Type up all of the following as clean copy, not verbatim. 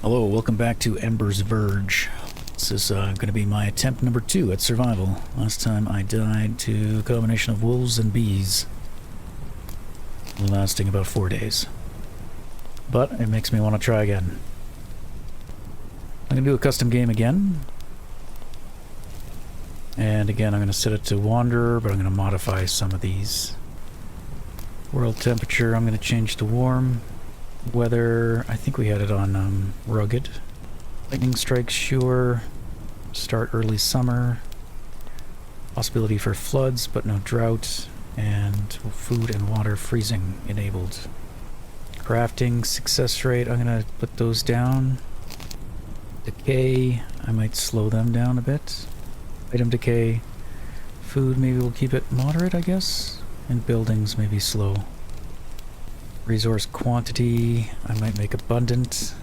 Hello, welcome back to Ember's Verge. This is going to be my attempt number 2 at survival. Last time I died to a combination of wolves and bees, lasting about 4 days. But it makes me want to try again. I'm going to do a custom game again. And again, I'm going to set it to Wanderer, but I'm going to modify some of these. World temperature, I'm going to change to warm. Weather, I think we had it on rugged. Lightning strikes, sure. Start early summer. Possibility for floods, but no drought. And food and water freezing enabled. Crafting, success rate, I'm going to put those down. Decay, I might slow them down a bit. Item decay. Food, maybe we'll keep it moderate, I guess. And buildings, maybe slow. Resource quantity, I might make abundant,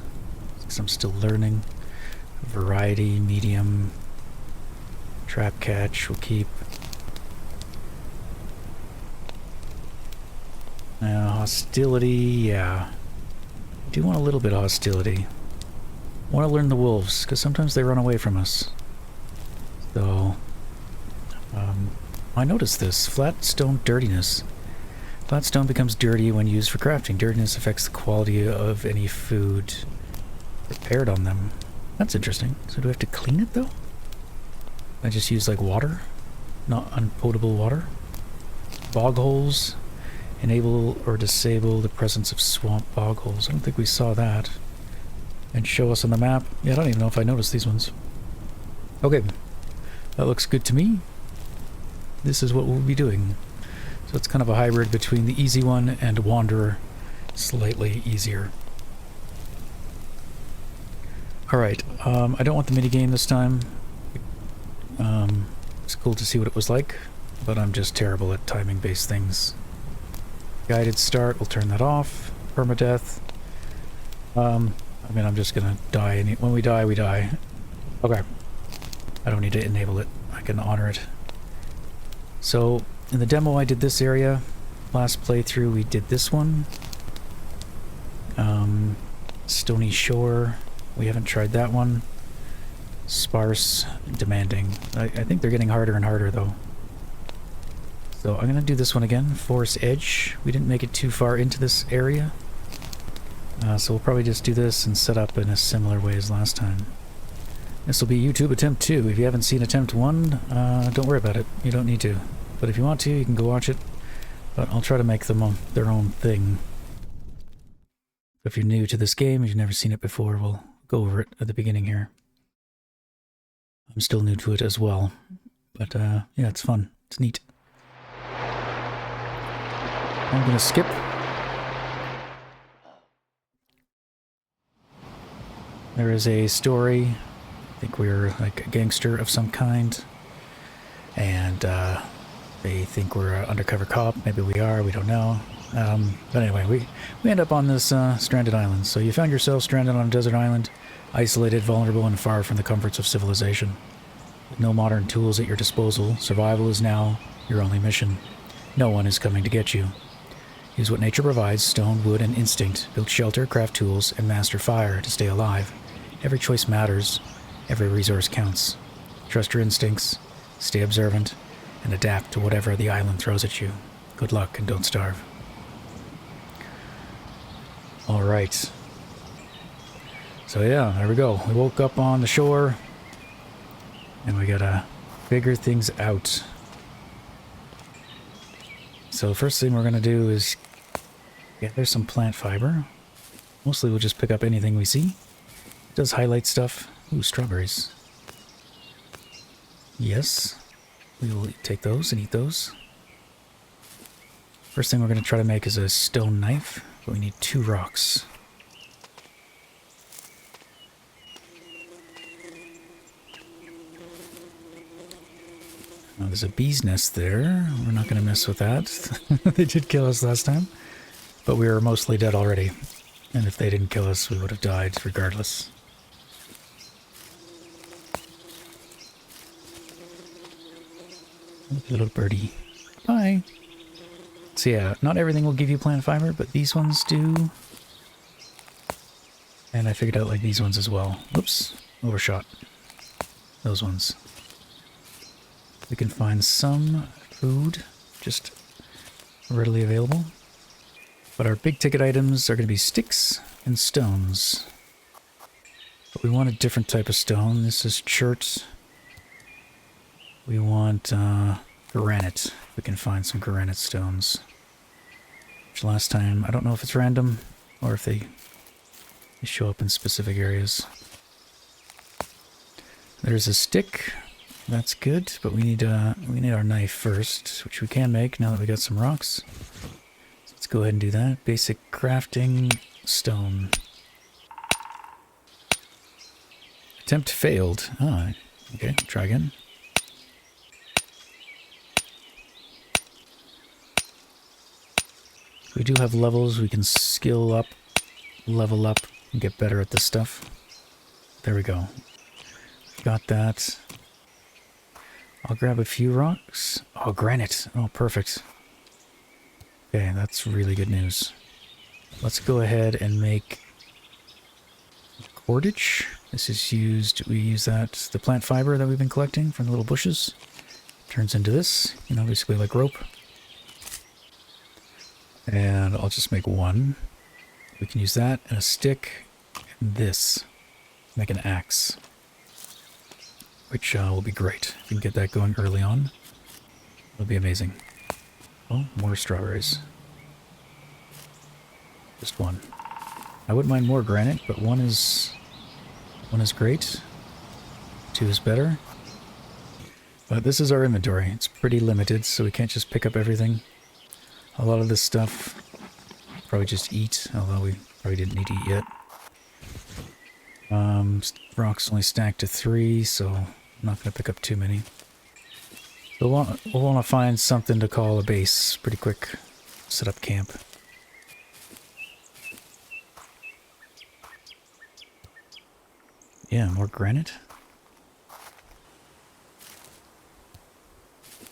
because I'm still learning. Variety, medium. Trap catch, we'll keep. Hostility, yeah. I do want a little bit of hostility. I want to learn the wolves, because sometimes they run away from us. So, I noticed this. Flat stone dirtiness. Flat stone becomes dirty when used for crafting. Dirtiness affects the quality of any food prepared on them. That's interesting. So do we have to clean it though? I just use like water? Not unpotable water? Bog holes. Enable or disable the presence of swamp bog holes. I don't think we saw that. And show us on the map. Yeah, I don't even know if I noticed these ones. Okay. That looks good to me. This is what we'll be doing. So it's kind of a hybrid between the easy one and Wanderer. Slightly easier. Alright, I don't want the minigame this time. It's cool to see what it was like, but I'm just terrible at timing-based things. Guided start, we'll turn that off. Permadeath. I mean, I'm just gonna die. When we die, we die. Okay. I don't need to enable it. I can honor it. So, in the demo I did this area. Last playthrough we did this one. Stony Shore. We haven't tried that one. Sparse. Demanding. I think they're getting harder and harder though. So I'm gonna do this one again. Forest Edge. We didn't make it too far into this area. So we'll probably just do this and set up in a similar way as last time. This will be YouTube Attempt 2. If you haven't seen Attempt 1, don't worry about it. You don't need to. But if you want to, you can go watch it. But I'll try to make them their own thing. If you're new to this game, if you've never seen it before, we'll go over it at the beginning here. I'm still new to it as well. But yeah, it's fun. It's neat. I'm gonna skip. There is a story. I think we're like a gangster of some kind. And they think we're an undercover cop. Maybe we are, we don't know. But anyway, we end up on this stranded island. So you found yourself stranded on a desert island, isolated, vulnerable, and far from the comforts of civilization. With no modern tools at your disposal, survival is now your only mission. No one is coming to get you. Use what nature provides, stone, wood, and instinct. Build shelter, craft tools, and master fire to stay alive. Every choice matters. Every resource counts. Trust your instincts, stay observant, and adapt to whatever the island throws at you. Good luck and don't starve. Alright. So yeah, there we go. We woke up on the shore, and we gotta figure things out. So the first thing we're gonna do is gather some plant fiber. Mostly we'll just pick up anything we see. It does highlight stuff. Ooh, strawberries. Yes. We will take those and eat those. First thing we're going to try to make is a stone knife, but we need 2 rocks. Now there's a bee's nest there. We're not going to mess with that. They did kill us last time, but we were mostly dead already. And if they didn't kill us, we would have died regardless. Little birdie. Bye. So yeah, not everything will give you plant fiber, but these ones do. And I figured out like these ones as well. Oops, overshot. Those ones. We can find some food just readily available. But our big ticket items are going to be sticks and stones. But we want a different type of stone. This is chert. We want granite. We can find some granite stones. Which last time, I don't know if it's random or if they show up in specific areas. There's a stick. That's good, but we need our knife first, which we can make now that we got some rocks. So let's go ahead and do that. Basic crafting stone. Attempt failed. Ah, okay, try again. We do have levels. We can skill up, level up, and get better at this stuff. There we go. Got that. I'll grab a few rocks. Oh, granite. Oh, perfect. Okay, that's really good news. Let's go ahead and make cordage. This is used, we use that, the plant fiber that we've been collecting from the little bushes. Turns into this, you know, basically like rope. And I'll just make one. We can use that and a stick and this. Make an axe. Which will be great. If we can get that going early on, it'll be amazing. Oh, more strawberries. Just one. I wouldn't mind more granite, but one is great. Two is better. But this is our inventory. It's pretty limited, so we can't just pick up everything. A lot of this stuff probably just eat, although we probably didn't need to eat yet. Rocks only stacked to 3, so I'm not going to pick up too many. We'll want to find something to call a base pretty quick. Set up camp. Yeah, more granite.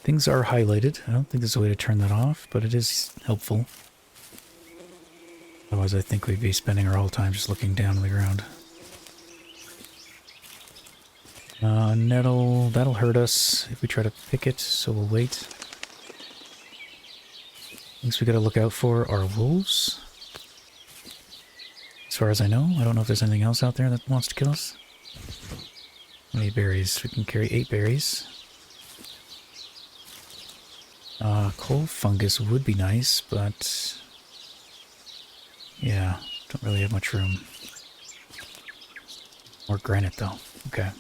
Things are highlighted. I don't think there's a way to turn that off, but it is helpful. Otherwise, I think we'd be spending our whole time just looking down on the ground. Nettle, that'll hurt us if we try to pick it, so we'll wait. Things we gotta look out for are wolves. As far as I know, I don't know if there's anything else out there that wants to kill us. 8 berries. We can carry 8 berries. Coal fungus would be nice, but yeah, don't really have much room. More granite though. Okay.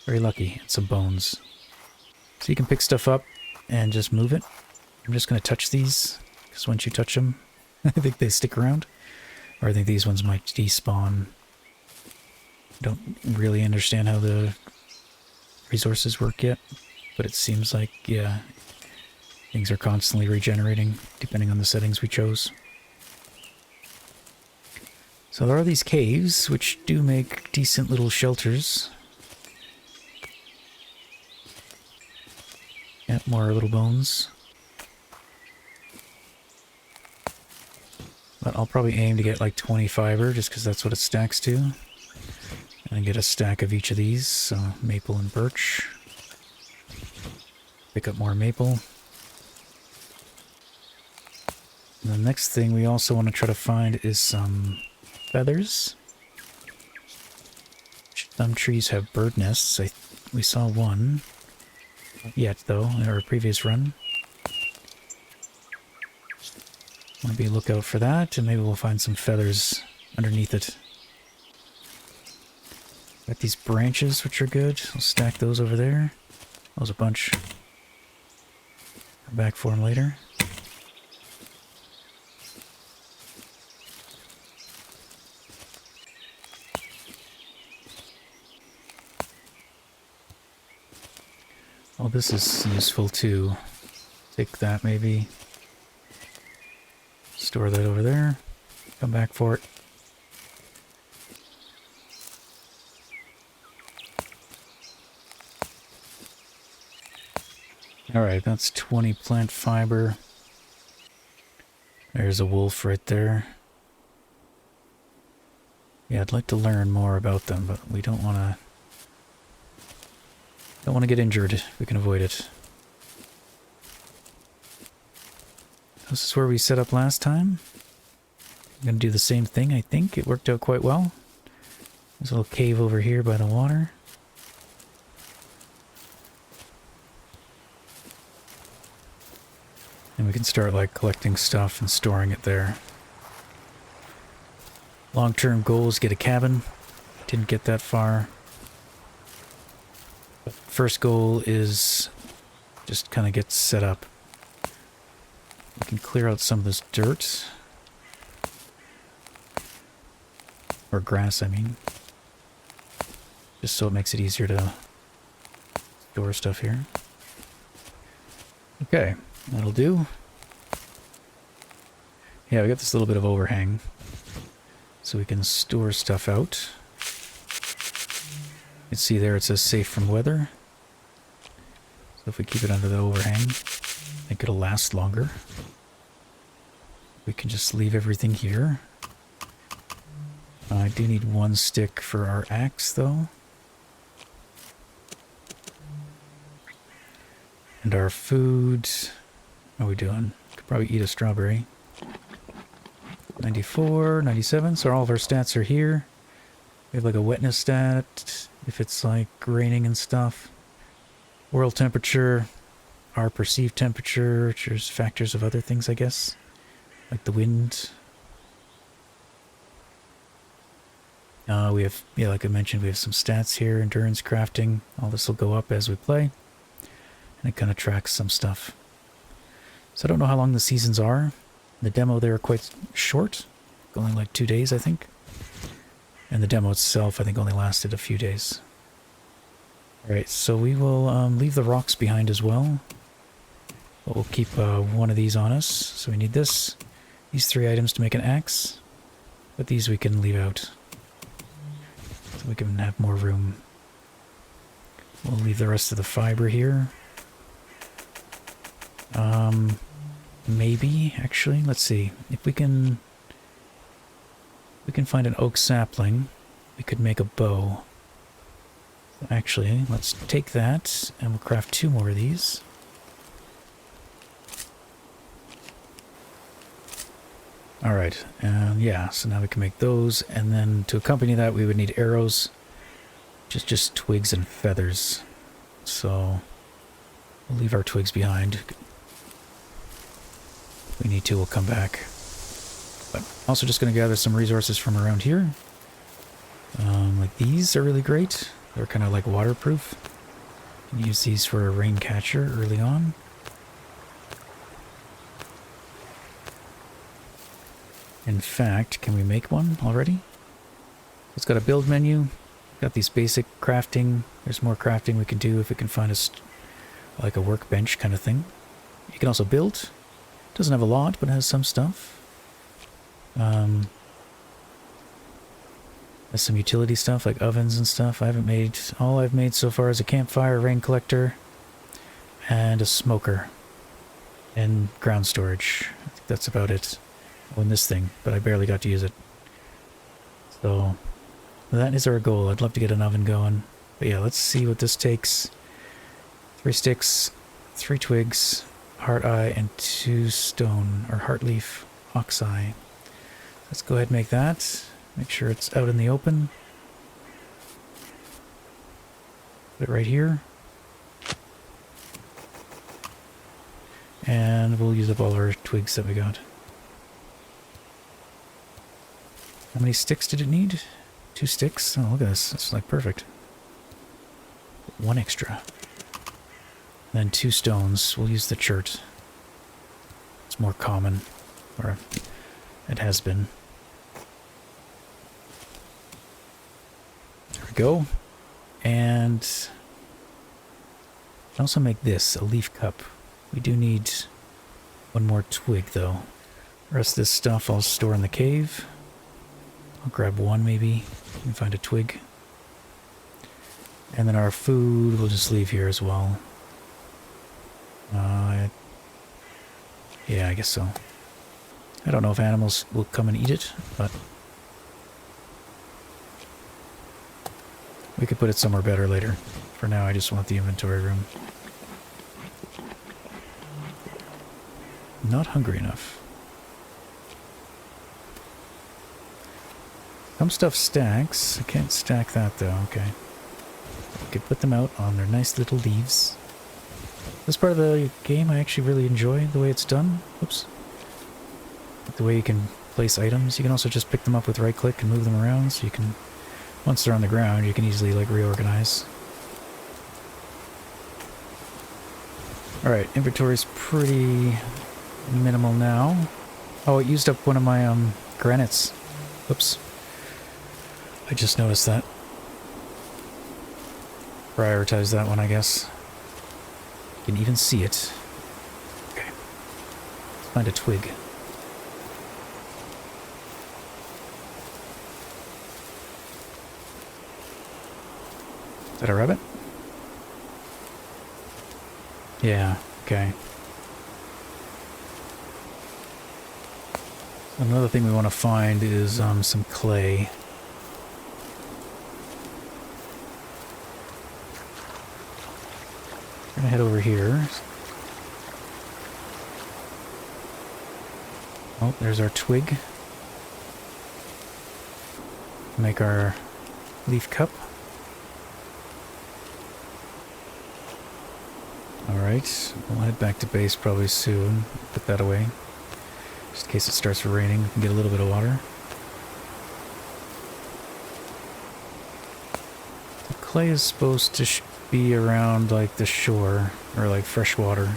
Very lucky. And some bones. So you can pick stuff up and just move it. I'm just going to touch these, because once you touch them, I think they stick around. Or I think these ones might despawn. Don't really understand how the resources work yet, but it seems like, yeah, things are constantly regenerating, depending on the settings we chose. So there are these caves, which do make decent little shelters. Yeah, more little bones. But I'll probably aim to get like 20 fiber, just because that's what it stacks to. And get a stack of each of these, so maple and birch. Pick up more maple. And the next thing we also want to try to find is some feathers. Some trees have bird nests. We saw one. Yet, though, in our previous run. Want to be a lookout for that, and maybe we'll find some feathers underneath it. Got these branches, which are good. I'll stack those over there. There's a bunch. Come back for them later. Oh, this is useful too. Take that maybe. Store that over there. Come back for it. Alright, that's 20 plant fiber. There's a wolf right there. Yeah, I'd like to learn more about them, but we don't want to... Don't want to get injured if we can avoid it. This is where we set up last time. I'm going to do the same thing, I think. It worked out quite well. There's a little cave over here by the water. And we can start, like, collecting stuff and storing it there. Long-term goal is get a cabin. Didn't get that far. But first goal is just kind of get set up. We can clear out some of this dirt. Or grass, I mean. Just so it makes it easier to store stuff here. Okay, that'll do. Yeah, we got this little bit of overhang. So we can store stuff out. You can see there it says safe from weather. So if we keep it under the overhang, I think it'll last longer. We can just leave everything here. I do need one stick for our axe, though. And our food... How are we doing? Could probably eat a strawberry. 94, 97, so all of our stats are here. We have like a wetness stat, if it's like raining and stuff. World temperature, our perceived temperature, which is factors of other things, I guess. Like the wind. We have, yeah, like I mentioned, we have some stats here, endurance, crafting. All this will go up as we play. And it kind of tracks some stuff. So I don't know how long the seasons are. The demo there are quite short. Only like 2 days, I think. And the demo itself, I think, only lasted a few days. Alright, so we will leave the rocks behind as well. But we'll keep one of these on us. So we need this. These 3 items to make an axe. But these we can leave out. So we can have more room. We'll leave the rest of the fiber here. Maybe, actually, let's see. If we can find an oak sapling, we could make a bow. So actually, let's take that, and we'll craft 2 more of these. Alright, and yeah, so now we can make those, and then to accompany that we would need arrows. Just twigs and feathers. So, we'll leave our twigs behind. If we need to, we'll come back. But also just going to gather some resources from around here. Like these are really great. They're kind of like waterproof. You can use these for a rain catcher early on. In fact, can we make one already? It's got a build menu. Got these basic crafting. There's more crafting we can do if we can find like a workbench kind of thing. You can also build. Doesn't have a lot, but has some stuff. Has some utility stuff like ovens and stuff. I haven't made... All I've made so far is a campfire, rain collector, and a smoker. And ground storage. I think that's about it. Oh, and this thing, but I barely got to use it. So, that is our goal. I'd love to get an oven going. But yeah, let's see what this takes. 3 sticks, 3 twigs, heart eye, and 2 stone, or heart leaf, ox eye. Let's go ahead and make that. Make sure it's out in the open. Put it right here. And we'll use up all our twigs that we got. How many sticks did it need? 2 sticks? Oh, look at this. That's like perfect. 1 extra. Then 2 stones. We'll use the chert. It's more common. Or it has been. There we go. And I also make this, a leaf cup. We do need 1 more twig though. The rest of this stuff I'll store in the cave. I'll grab 1 maybe and find a twig. And then our food we'll just leave here as well. Yeah, I guess so. I don't know if animals will come and eat it, but We could put it somewhere better later. For now, I just want the inventory room. Not hungry enough. Some stuff stacks. I can't stack that though, okay. We could put them out on their nice little leaves. This part of the game I actually really enjoy, the way it's done. Oops. The way you can place items. You can also just pick them up with right click and move them around, so you can, once they're on the ground, you can easily like reorganize. Alright, inventory's pretty minimal now. Oh, it used up one of my granites. Oops. I just noticed that. Prioritize that one, I guess. You can even see it. Okay. Let's find a twig. Is that a rabbit? Yeah, okay. Another thing we want to find is some clay. We're gonna head over here. Oh, there's our twig. Make our leaf cup. Alright, we'll head back to base probably soon. Put that away. Just in case it starts raining, we can get a little bit of water. The clay is supposed to be around like the shore, or like fresh water,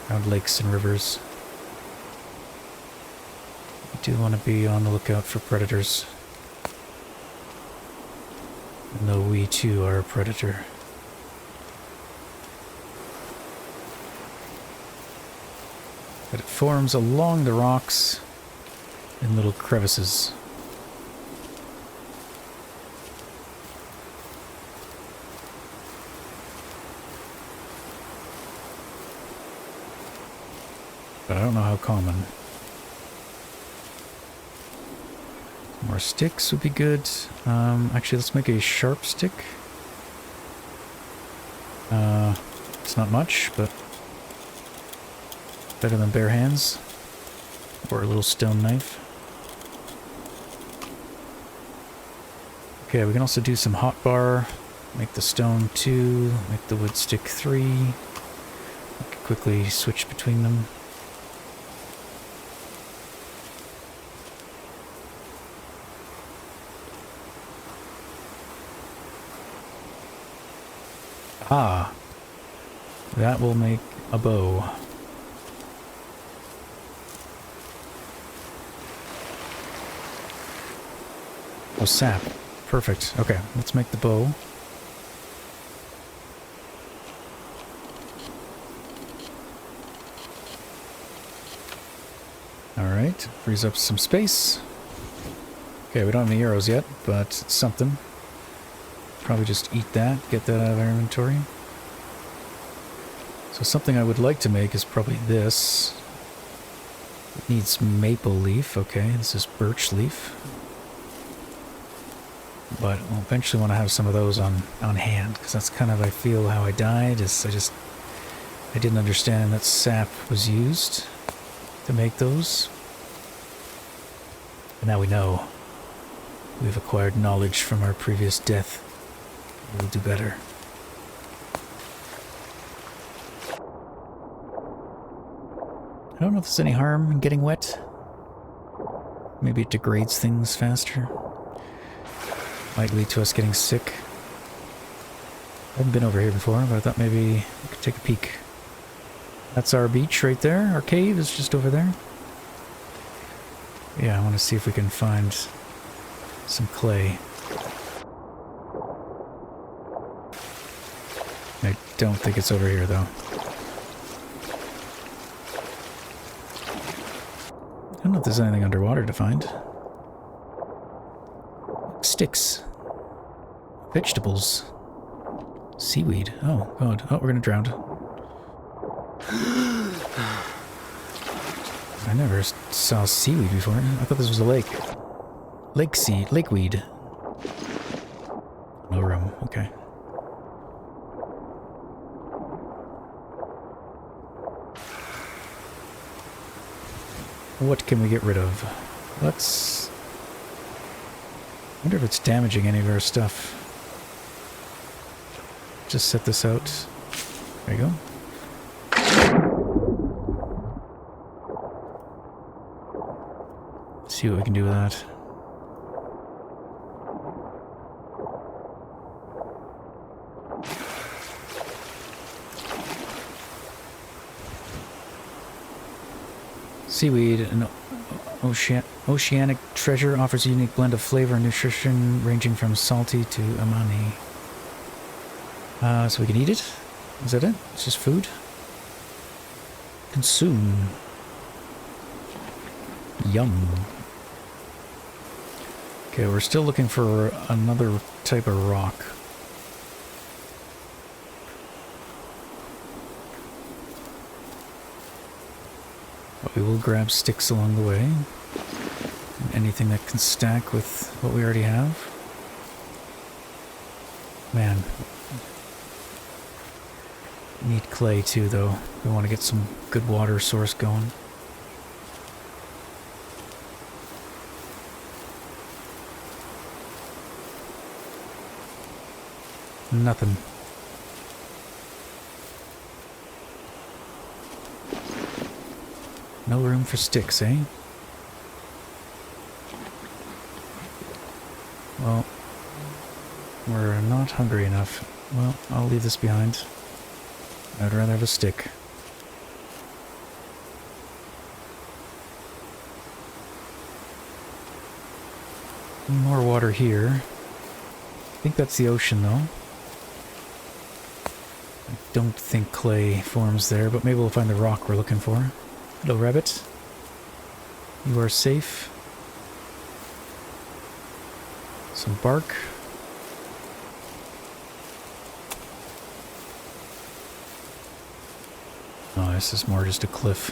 around lakes and rivers. We do want to be on the lookout for predators. Even though we too are a predator. But it forms along the rocks in little crevices. But I don't know how common. More sticks would be good. Actually, let's make a sharp stick. It's not much, but better than bare hands. Or a little stone knife. Okay, we can also do some hot bar. Make the stone 2, make the wood stick 3. We can quickly switch between them. Ah, that will make a bow. Oh, sap. Perfect. Okay, let's make the bow. Alright, frees up some space. Okay, we don't have any arrows yet, but it's something. Probably just eat that, get that out of our inventory. So something I would like to make is probably this. It needs maple leaf. Okay, this is birch leaf. But I'll eventually want to have some of those on hand, because that's kind of, I feel, how I died. I didn't understand that sap was used to make those. And now we know. We've acquired knowledge from our previous death. We'll do better. I don't know if there's any harm in getting wet. Maybe it degrades things faster. Might lead to us getting sick. I haven't been over here before, but I thought maybe we could take a peek. That's our beach right there. Our cave is just over there. Yeah, I want to see if we can find some clay. I don't think it's over here, though. I don't know if there's anything underwater to find. Sticks. Vegetables. Seaweed. Oh, God. Oh, we're gonna drown. I never saw seaweed before. I thought this was a lake. Lakeweed. No room, okay. What can we get rid of? Let's... I wonder if it's damaging any of our stuff. Just set this out. There you go. See what we can do with that. Seaweed, an oceanic treasure, offers a unique blend of flavor and nutrition ranging from salty to umami. So we can eat it? Is that it? It's just food? Consume. Yum. Okay, we're still looking for another type of rock. But we will grab sticks along the way. And anything that can stack with what we already have. Man. Need clay too, though. We want to get some good water source going. Nothing. No room for sticks, eh? Well, we're not hungry enough. Well, I'll leave this behind. I'd rather have a stick. More water here. I think that's the ocean, though. I don't think clay forms there, but maybe we'll find the rock we're looking for. Hello, rabbit. You are safe. Some bark. Oh, this is more just a cliff.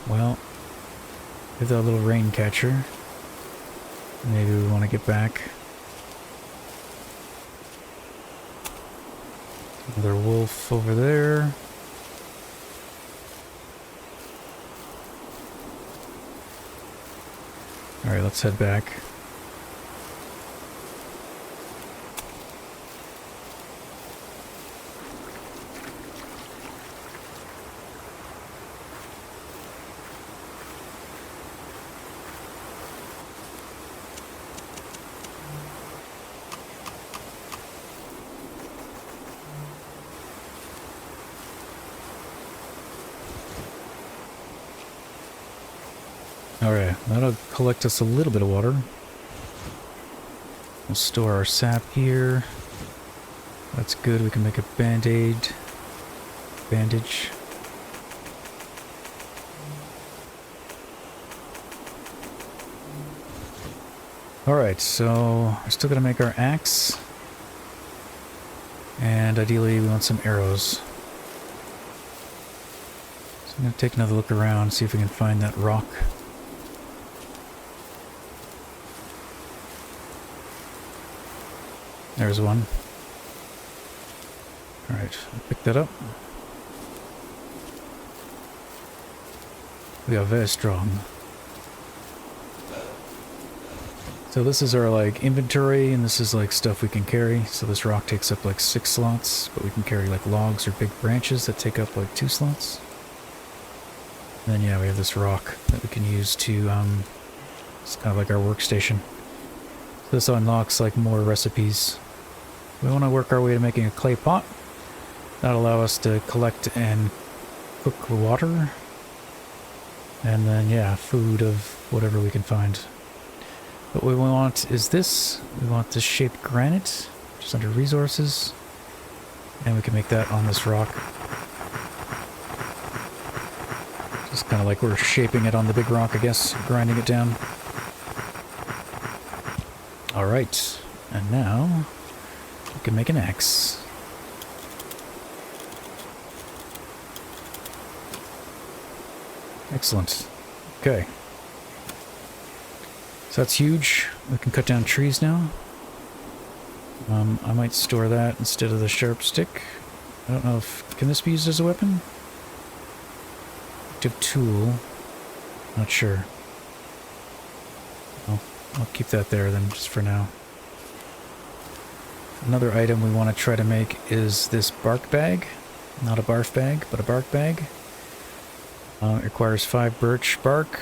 Well, we have that little rain catcher. Maybe we want to get back. Another wolf over there. Alright, let's head back. Alright, that'll collect us a little bit of water. We'll store our sap here. That's good, we can make a band-aid. Bandage. Alright, so we're still gonna make our axe. And ideally we want some arrows. So I'm gonna take another look around, see if we can find that rock. There's one. Alright, pick that up. We are very strong. So this is our like inventory, and this is like stuff we can carry. So this rock takes up like 6 slots, but we can carry like logs or big branches that take up like 2 slots. And then yeah, we have this rock that we can use to, it's kind of like our workstation. So this unlocks like more recipes. We want to work our way to making a clay pot. That'll allow us to collect and cook water. And then, yeah, food of whatever we can find. But what we want is this. We want this shaped granite, just under resources. And we can make that on this rock. Just kind of like we're shaping it on the big rock, I guess, grinding it down. Alright, and now we can make an axe. Excellent. Okay. So that's huge. We can cut down trees now. I might store that instead of the sharp stick. I don't know if... Can this be used as a weapon? Active tool. Not sure. I'll keep that there then, just for now. Another item we want to try to make is this bark bag. Not a barf bag, but a bark bag. It requires 5 birch bark,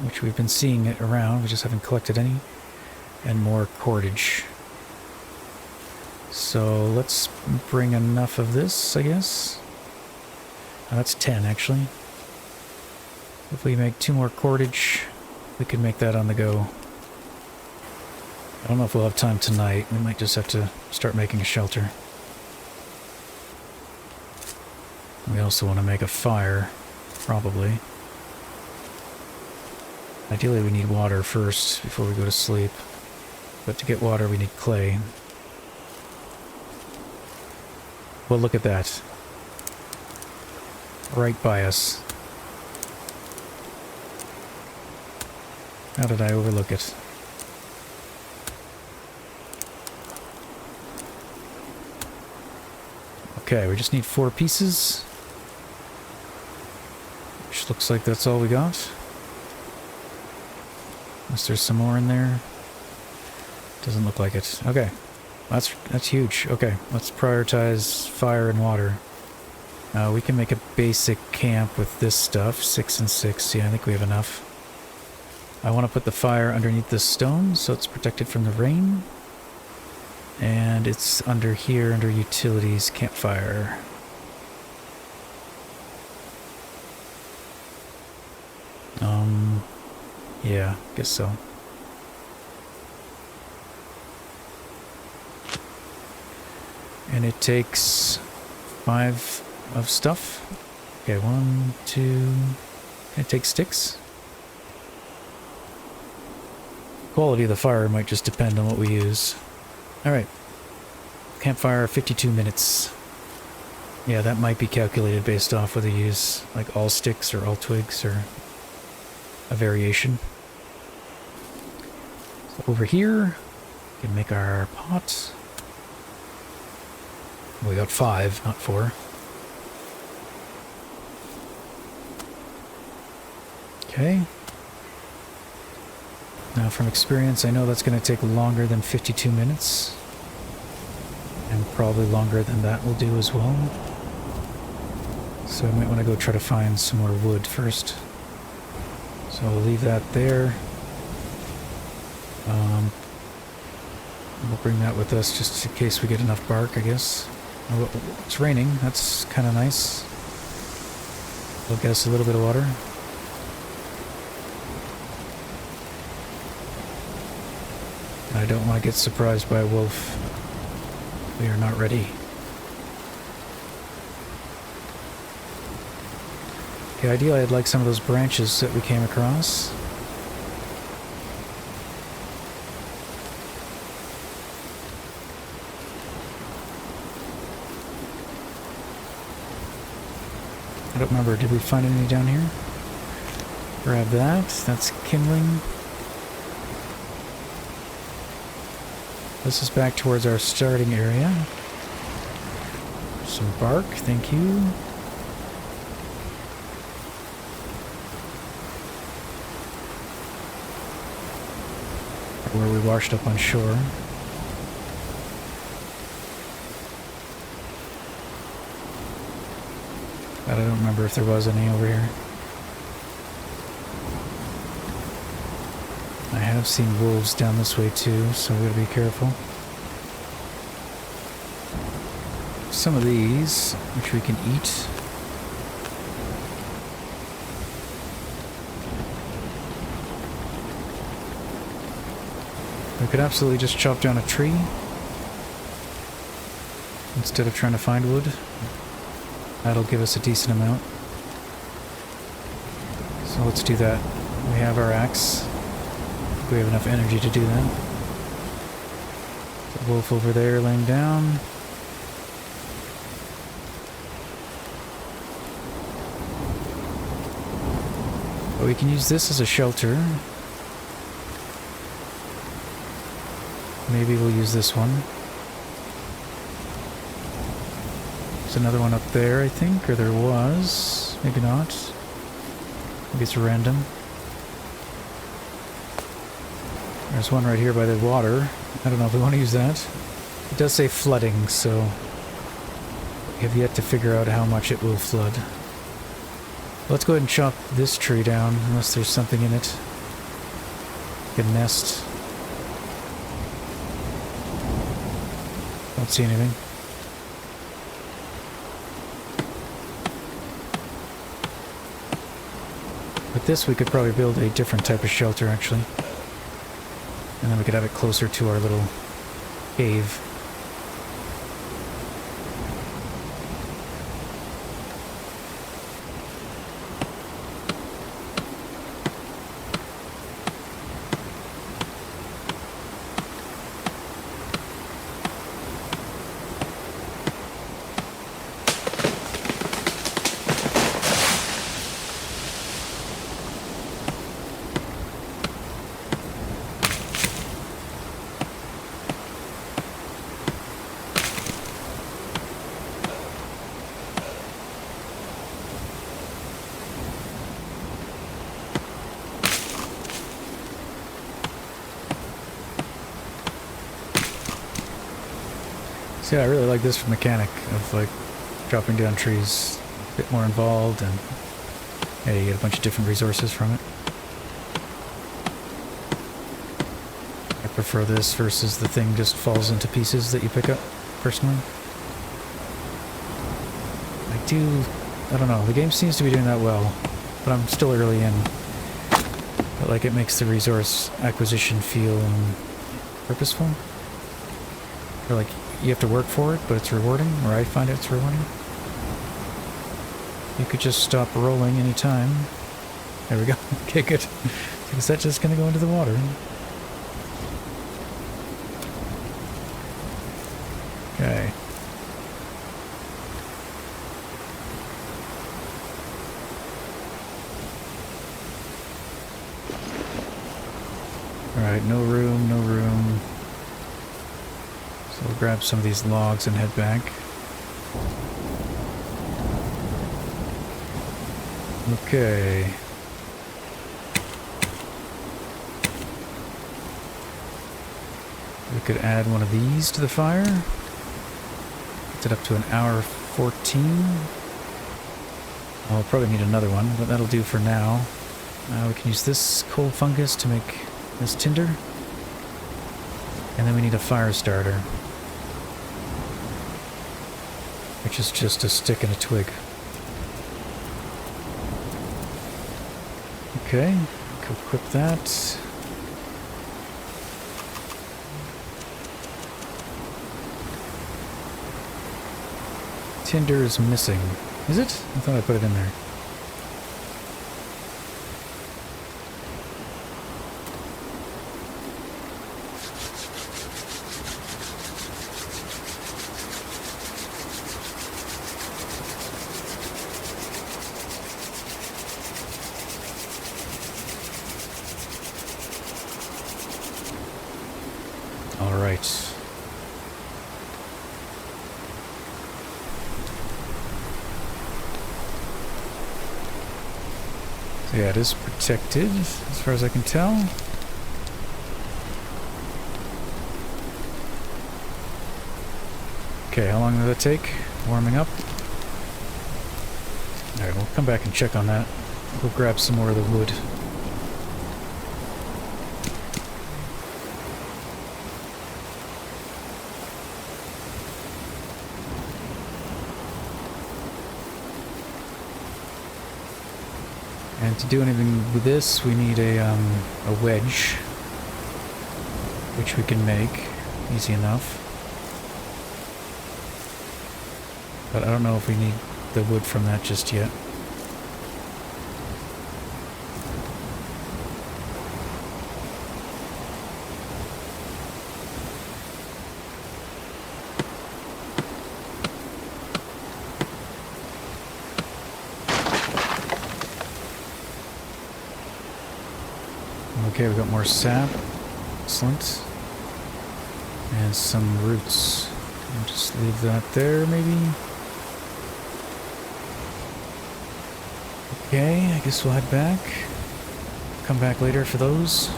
which we've been seeing it around, we just haven't collected any. And more cordage. So let's bring enough of this, I guess. Oh, that's 10 actually. If we make 2 more cordage, we can make that on the go. I don't know if we'll have time tonight. We might just have to start making a shelter. We also want to make a fire, probably. Ideally we need water first before we go to sleep. But to get water we need clay. Well, look at that. Right by us. How did I overlook it? Okay, we just need 4 pieces. Which looks like that's all we got. Unless there's some more in there. Doesn't look like it. Okay. That's huge. Okay, let's prioritize fire and water. We can make a basic camp with this stuff. 6 and 6. Yeah, I think we have enough. I want to put the fire underneath the stone so it's protected from the rain. And it's under here, under utilities, campfire. Yeah, guess so. And it takes 5 of stuff. Okay, 1, 2... Can it take sticks? Quality of the fire might just depend on what we use. Alright. Campfire, 52 minutes. Yeah, that might be calculated based off whether you use like all sticks or all twigs or a variation. So over here, we can make our pot. We got 5, not 4. Okay. Now from experience, I know that's going to take longer than 52 minutes. And probably longer than that will do as well. So I might want to go try to find some more wood first. So we'll leave that there. We'll bring that with us just in case we get enough bark, I guess. Oh, it's raining. That's kind of nice. It'll get us a little bit of water. I don't want to get surprised by a wolf. We are not ready. Okay, ideally I'd like some of those branches that we came across. I don't remember, did we find any down here? Grab that, that's kindling. This is back towards our starting area. Some bark, thank you. Where we washed up on shore. But I don't remember if there was any over here. I have seen wolves down this way too, so we gotta be careful. Some of these, which we can eat. We could absolutely just chop down a tree instead of trying to find wood. That'll give us a decent amount. So let's do that. We have our axe. We have enough energy to do that. The wolf over there laying down. But we can use this as a shelter. Maybe we'll use this one. There's another one up there, I think, or there was. Maybe not. Maybe it's random. There's one right here by the water. I don't know if we want to use that. It does say flooding, so we have yet to figure out how much it will flood. Let's go ahead and chop this tree down, unless there's something in it. Like a nest. Don't see anything. With this, we could probably build a different type of shelter, actually. And then we could have it closer to our little cave. So yeah, I really like this mechanic of like chopping down trees, a bit more involved, and yeah, you get a bunch of different resources from it. I prefer this versus the thing just falls into pieces that you pick up, personally. I don't know, the game seems to be doing that well, but I'm still early in. But like it makes the resource acquisition feel purposeful. Or like you have to work for it, but it's rewarding, or I find it's rewarding. You could just stop rolling anytime. There we go. Okay, good. Is that just gonna go into the water? Okay. Alright, no room, no room. So we'll grab some of these logs and head back. Okay. We could add one of these to the fire. Get it up to an hour 14. I'll probably need another one, but that'll do for now. We can use this coal fungus to make this tinder. And then we need a fire starter, which is just a stick and a twig. Okay, equip that. Tinder is missing. Is it? I thought I put it in there. All right. So yeah, it is protected as far as I can tell. Okay, how long did that take? Warming up? Alright, we'll come back and check on that. We'll grab some more of the wood. And to do anything with this, we need a wedge, which we can make easy enough. But I don't know if we need the wood from that just yet. Okay, we got more sap. Excellent. And some roots. I'll just leave that there, maybe. Okay, I guess we'll head back. Come back later for those.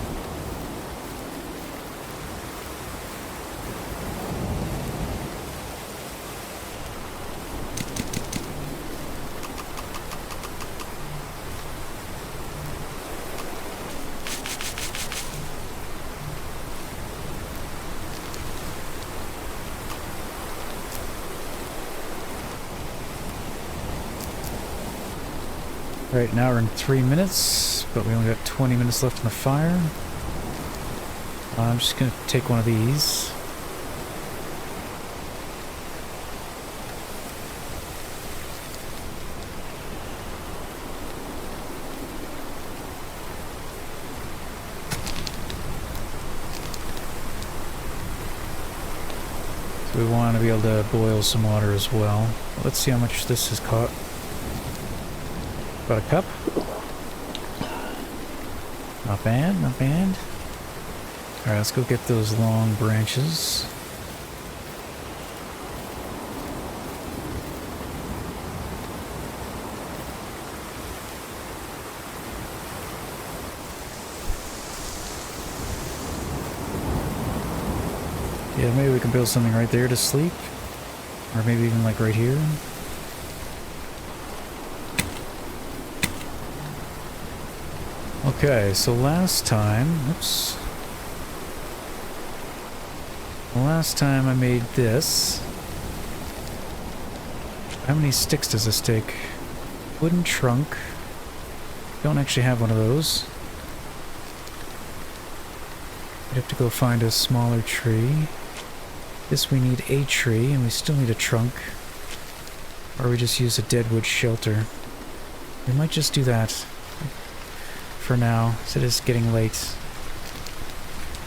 Right now we're in 3 minutes, but we only got 20 minutes left in the fire. I'm just going to take one of these. So we want to be able to boil some water as well. Let's see how much this has caught. About a cup. Not bad, not bad. Alright, let's go get those long branches. Yeah, maybe we can build something right there to sleep. Or maybe even like right here. Okay, so last time, oops. Last time I made this. How many sticks does this take? Wooden trunk. Don't actually have one of those. We'd have to go find a smaller tree. This we need a tree, and we still need a trunk. Or we just use a deadwood shelter. We might just do that. For now, so it is getting late.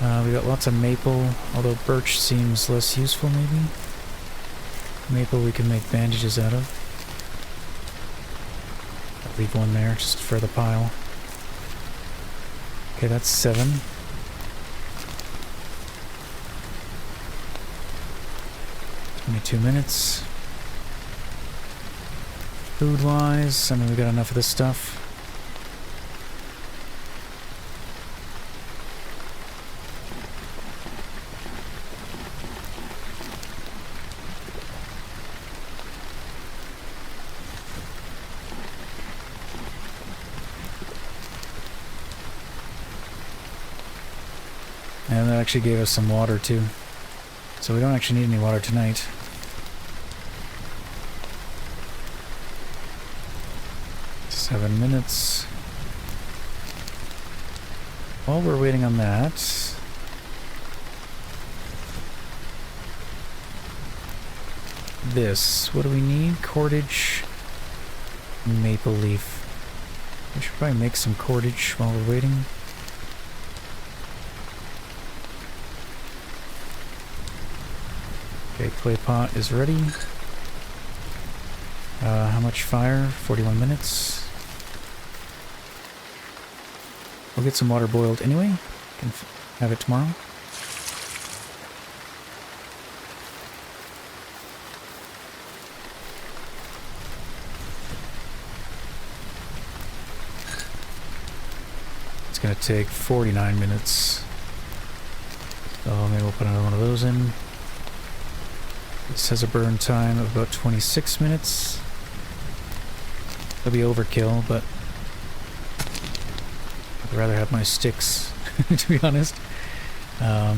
We got lots of maple, although birch seems less useful maybe. Maple we can make bandages out of. I'll leave one there just for the pile. Okay, that's 7. $22 minutes. Food-wise, I mean we got enough of this stuff. And that actually gave us some water too. So we don't actually need any water tonight. $7 minutes. While we're waiting on that, this, what do we need? Cordage, maple leaf. We should probably make some cordage while we're waiting. Okay, clay pot is ready. How much fire? 41 minutes. We'll get some water boiled anyway. Can have it tomorrow. It's gonna take 49 minutes. So maybe we'll put another one of those in. This has a burn time of about 26 minutes. It'll be overkill, but I'd rather have my sticks, to be honest. At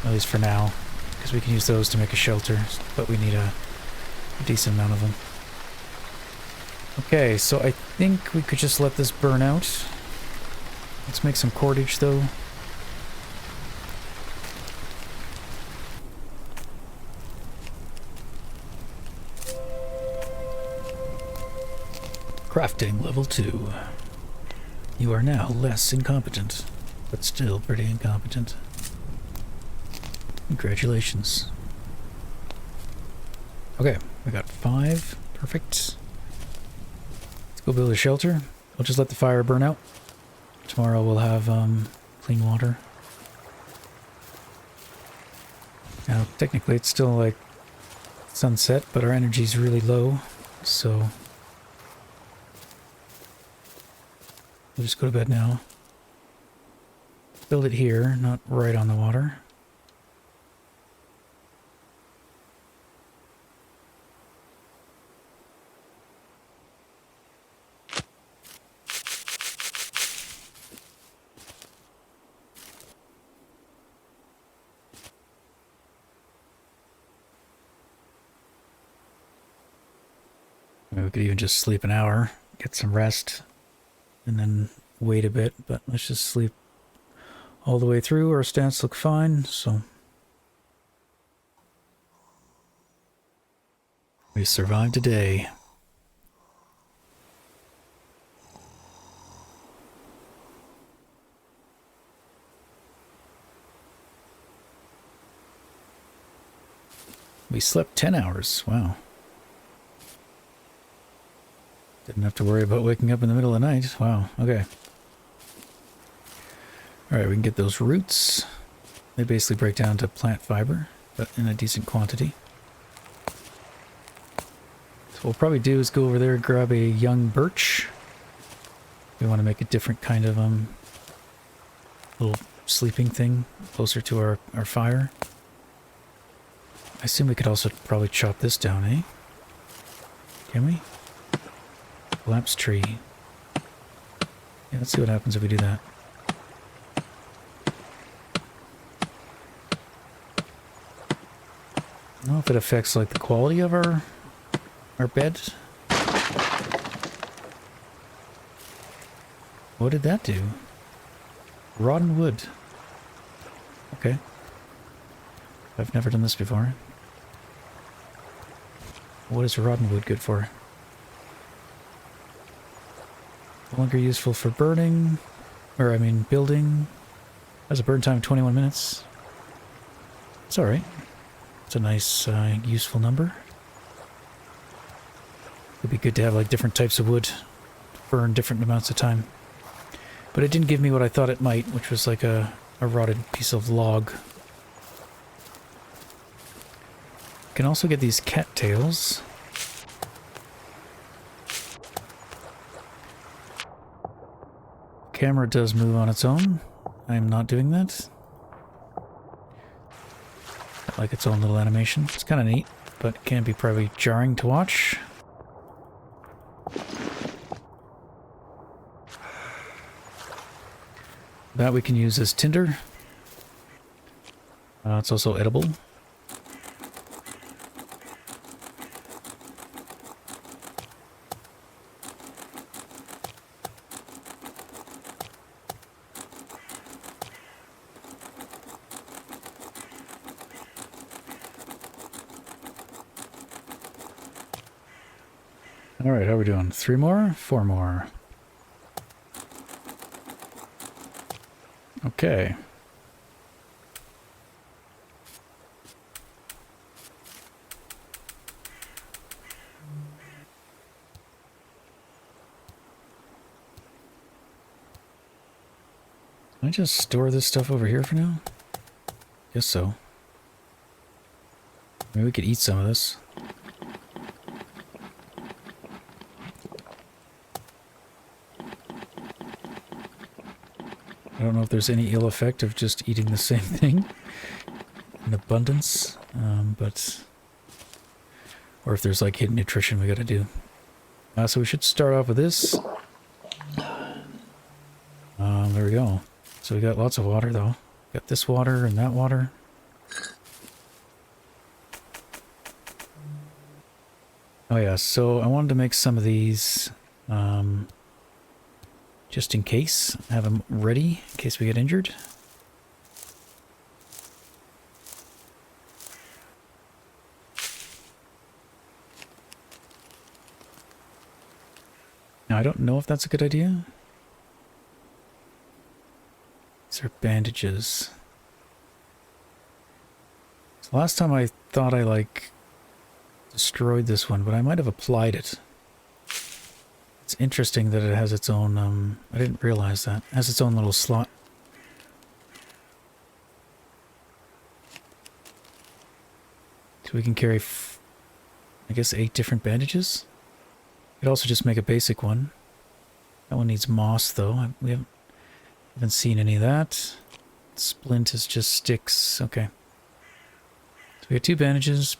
least for now, because we can use those to make a shelter, but we need a decent amount of them. Okay, so I think we could just let this burn out. Let's make some cordage, though. Crafting level 2. You are now less incompetent, but still pretty incompetent. Congratulations. Okay, we got 5. Perfect. Let's go build a shelter. We'll just let the fire burn out. Tomorrow we'll have clean water. Now, technically it's still like sunset, but our energy's really low, so we'll just go to bed now. Build it here, not right on the water. We could even just sleep an hour, get some rest, and then wait a bit, but let's just sleep all the way through. Our stats look fine, so we survived a day. We slept 10 hours. Wow. Didn't have to worry about waking up in the middle of the night. Wow, okay. Alright, we can get those roots. They basically break down to plant fiber, but in a decent quantity. So what we'll probably do is go over there and grab a young birch. We want to make a different kind of little sleeping thing closer to our fire. I assume we could also probably chop this down, eh? Can we? Collapse tree. Yeah, let's see what happens if we do that. I don't know if it affects like the quality of our bed. What did that do? Rotten wood. Okay. I've never done this before. What is rotten wood good for? No longer useful for burning, or I mean building. Has a burn time of 21 minutes. It's alright. It's a nice, useful number. It'd be good to have like different types of wood to burn different amounts of time. But it didn't give me what I thought it might, which was like a rotted piece of log. Can also get these cattails. Camera does move on its own. I am not doing that. Like its own little animation. It's kind of neat, but can be probably jarring to watch. That we can use as tinder. It's also edible. Alright, how are we doing? 3 more? 4 more. Okay. Can I just store this stuff over here for now? Guess so. Maybe we could eat some of this. I don't know if there's any ill effect of just eating the same thing in abundance, or if there's like hidden nutrition we gotta do. So we should start off with this. There we go. So we got lots of water though. Got this water and that water. Oh yeah, so I wanted to make some of these, just in case. Have them ready in case we get injured. Now I don't know if that's a good idea. These are bandages. So last time I thought I like destroyed this one, but I might have applied it. It's interesting that it has its own, I didn't realize that. It has its own little slot. So we can carry, I guess, 8 different bandages. We could also just make a basic one. That one needs moss, though. We haven't seen any of that. Splint is just sticks. Okay. So we have 2 bandages.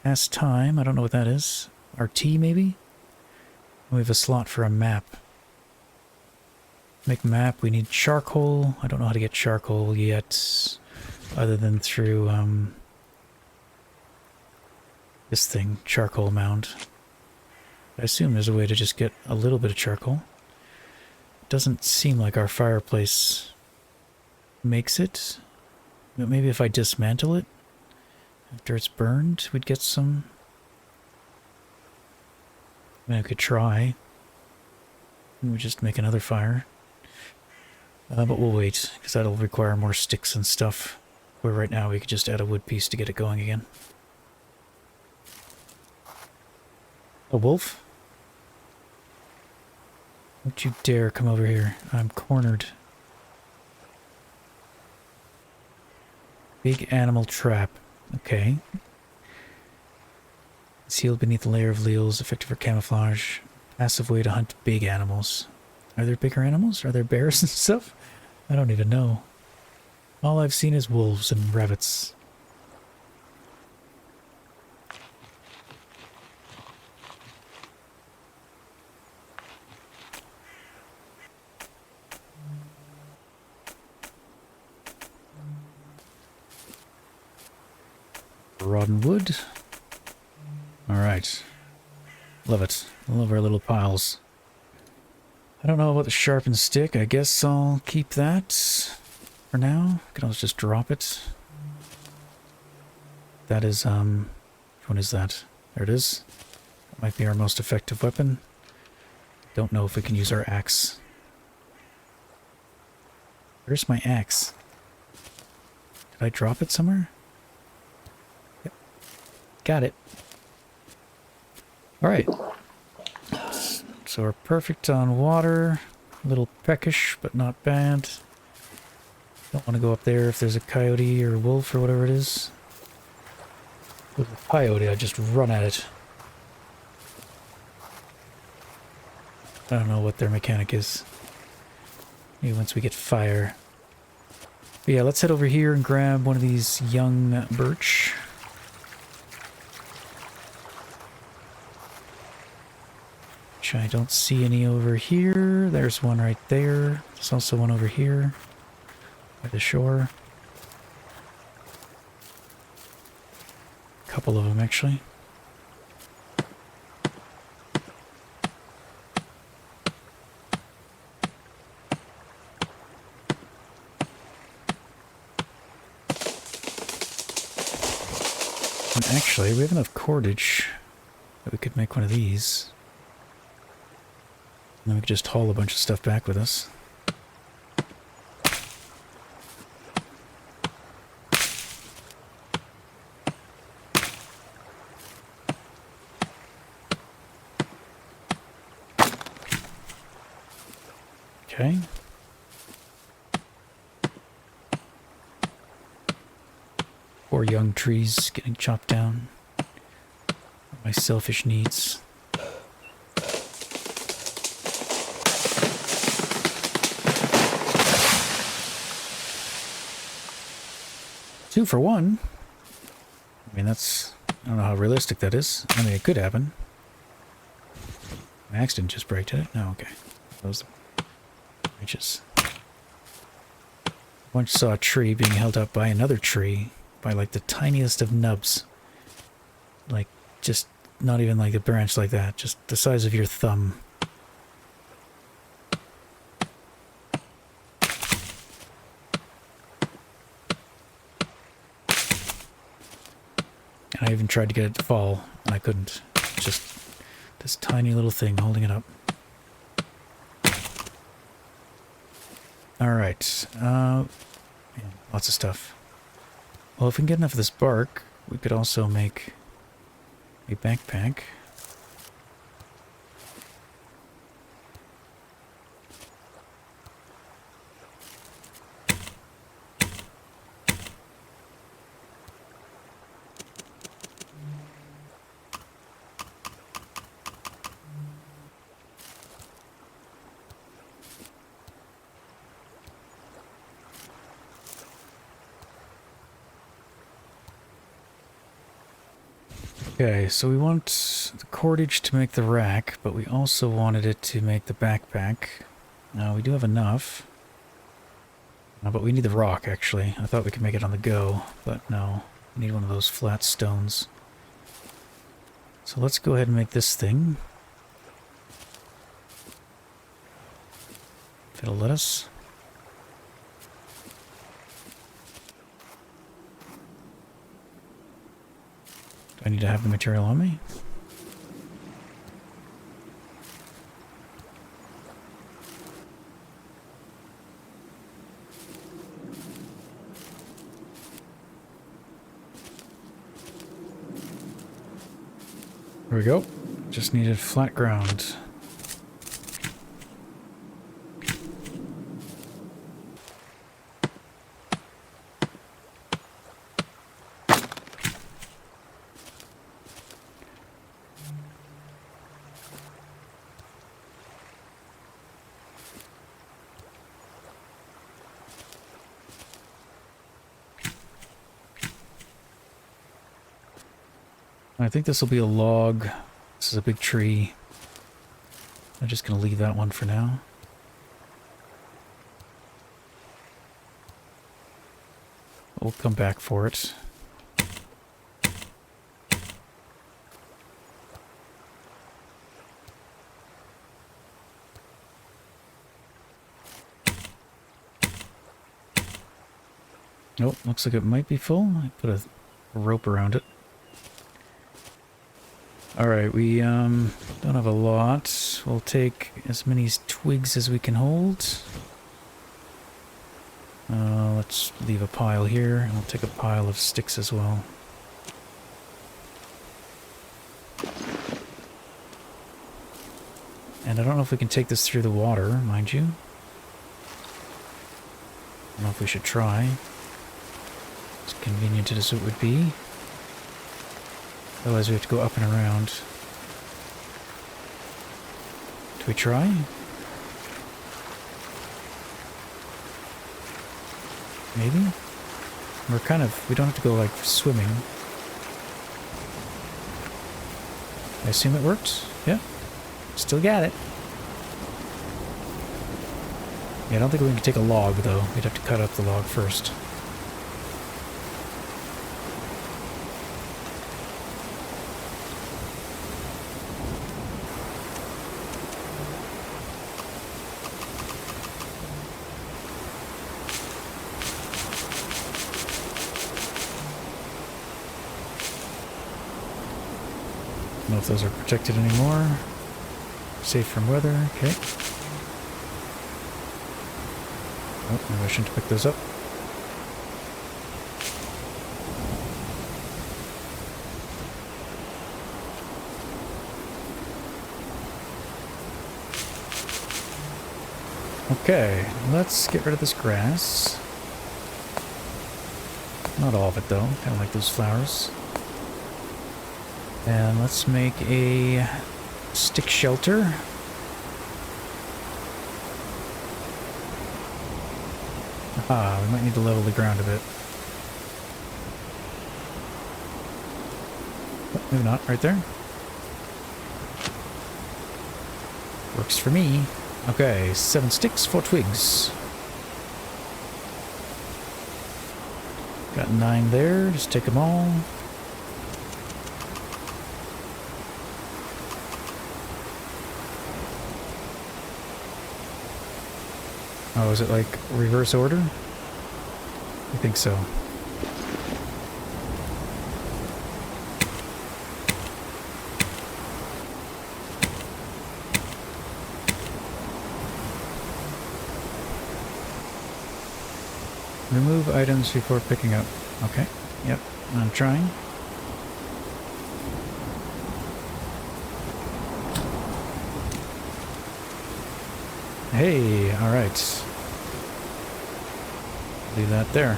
Past time. I don't know what that is. RT, maybe? We have a slot for a map. Make map. We need charcoal. I don't know how to get charcoal yet. Other than through, this thing. Charcoal mound. I assume there's a way to just get a little bit of charcoal. Doesn't seem like our fireplace makes it. But maybe if I dismantle it after it's burned, we'd get some. I mean, I could try. We would just make another fire. But we'll wait, because that'll require more sticks and stuff. Where right now we could just add a wood piece to get it going again. A wolf? Don't you dare come over here. I'm cornered. Big animal trap. Okay. Sealed beneath a layer of leaves, effective for camouflage. Passive way to hunt big animals. Are there bigger animals? Are there bears and stuff? I don't even know. All I've seen is wolves and rabbits. Rotten wood. Alright. Love it. Love our little piles. I don't know about the sharpened stick. I guess I'll keep that for now. I can always just drop it. That is, which one is that? There it is. That might be our most effective weapon. Don't know if we can use our axe. Where's my axe? Did I drop it somewhere? Yep. Got it. Alright. So we're perfect on water. A little peckish, but not bad. Don't want to go up there if there's a coyote or a wolf or whatever it is. With a coyote, I just run at it. I don't know what their mechanic is. Maybe once we get fire. But yeah, let's head over here and grab one of these young birch. Which I don't see any over here. There's one right there. There's also one over here by the shore. A couple of them, actually. And actually, we have enough cordage that we could make one of these. And then we could just haul a bunch of stuff back with us. Okay. Poor young trees getting chopped down. My selfish needs. Two for one. I mean, that's... I don't know how realistic that is. I mean, it could happen. My axe didn't just break, did it? No, okay. That was the branches. Once saw a tree being held up by another tree by, like, the tiniest of nubs. Like, just not even like a branch like that. Just the size of your thumb. And I even tried to get it to fall, and I couldn't. Just this tiny little thing holding it up. Alright. Yeah, lots of stuff. Well, if we can get enough of this bark, we could also make a backpack. Okay, so we want the cordage to make the rack, but we also wanted it to make the backpack. Now, we do have enough. But we need the rock, actually. I thought we could make it on the go, but no. We need one of those flat stones. So let's go ahead and make this thing. If it'll let us. Do I need to have the material on me? There we go. Just needed flat ground. I think this will be a log. This is a big tree. I'm just going to leave that one for now. We'll come back for it. Nope, looks like it might be full. I put a rope around it. Alright, we don't have a lot. We'll take as many twigs as we can hold. Let's leave a pile here, and we'll take a pile of sticks as well. And I don't know if we can take this through the water, mind you. I don't know if we should try. As convenient as it would be. Otherwise we have to go up and around. Do we try? Maybe? We don't have to go like swimming. I assume it worked? Yeah. Still got it. Yeah, I don't think we can take a log though. We'd have to cut up the log first. I don't know if those are protected anymore. Safe from weather, okay. Oh, maybe I shouldn't pick those up. Okay, let's get rid of this grass. Not all of it though, kind of like those flowers. And let's make a stick shelter. Ah, we might need to level the ground a bit. Oh, maybe not, right there. Works for me. Okay, 7 sticks, 4 twigs. Got 9 there, just take them all. Oh, is it like reverse order? I think so. Remove items before picking up. Okay. Yep. I'm trying. Hey, alright. Leave that there.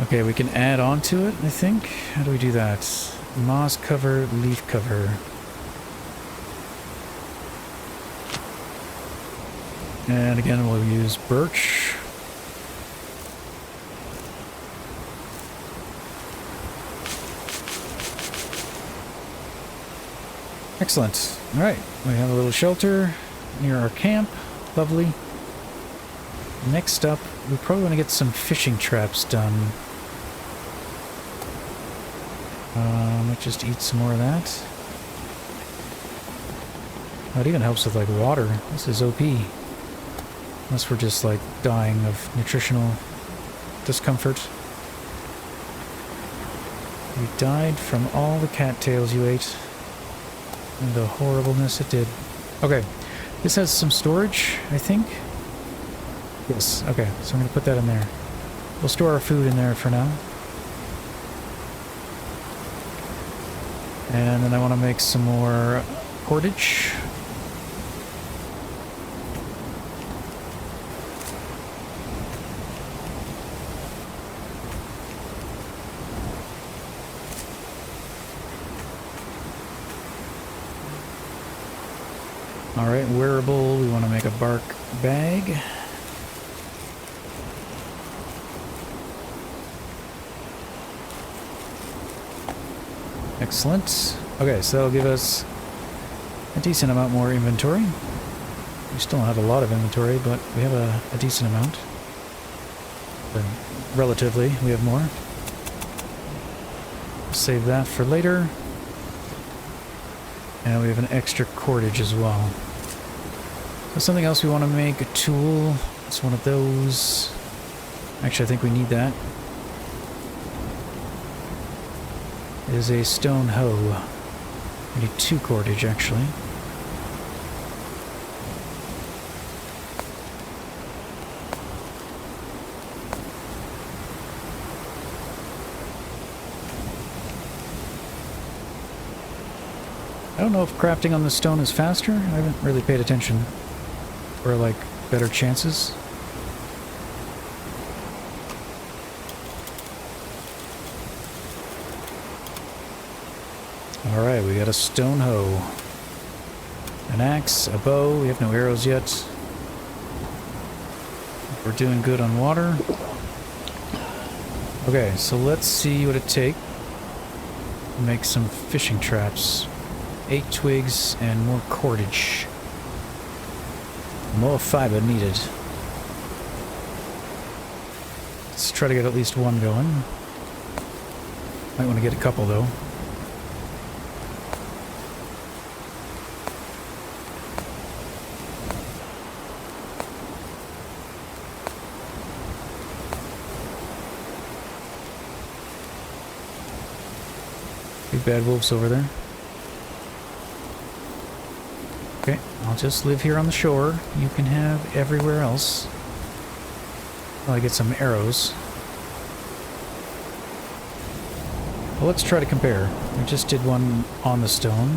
Okay, we can add on to it, I think. How do we do that? Moss cover, leaf cover. And again, we'll use birch. Excellent. All right, we have a little shelter near our camp. Lovely. Next up, we probably want to get some fishing traps done. Might just eat some more of that. That even helps with like water. This is OP. Unless we're just like dying of nutritional discomfort. You died from all the cattails you ate. And the horribleness it did. Okay. This has some storage, I think. Yes, okay. So I'm going to put that in there. We'll store our food in there for now. And then I want to make some more cordage. Alright, wearable, we want to make a bark bag. Excellent. Okay, so that'll give us a decent amount more inventory. We still don't have a lot of inventory, but we have a decent amount. Relatively, we have more. Save that for later. And we have an extra cordage as well. So something else we want to make, a tool. It's one of those. Actually, I think we need that. It is a stone hoe. We need 2 cordage, actually. I don't know if crafting on the stone is faster. I haven't really paid attention. Or like better chances. Alright, we got a stone hoe. An axe, a bow. We have no arrows yet. We're doing good on water. Okay, so let's see what it takes to make some fishing traps. 8 twigs and more cordage. More fiber needed. Let's try to get at least one going. Might want to get a couple though. Big bad wolves over there. Okay, I'll just live here on the shore. You can have everywhere else. While I get some arrows. Well, let's try to compare. We just did one on the stone.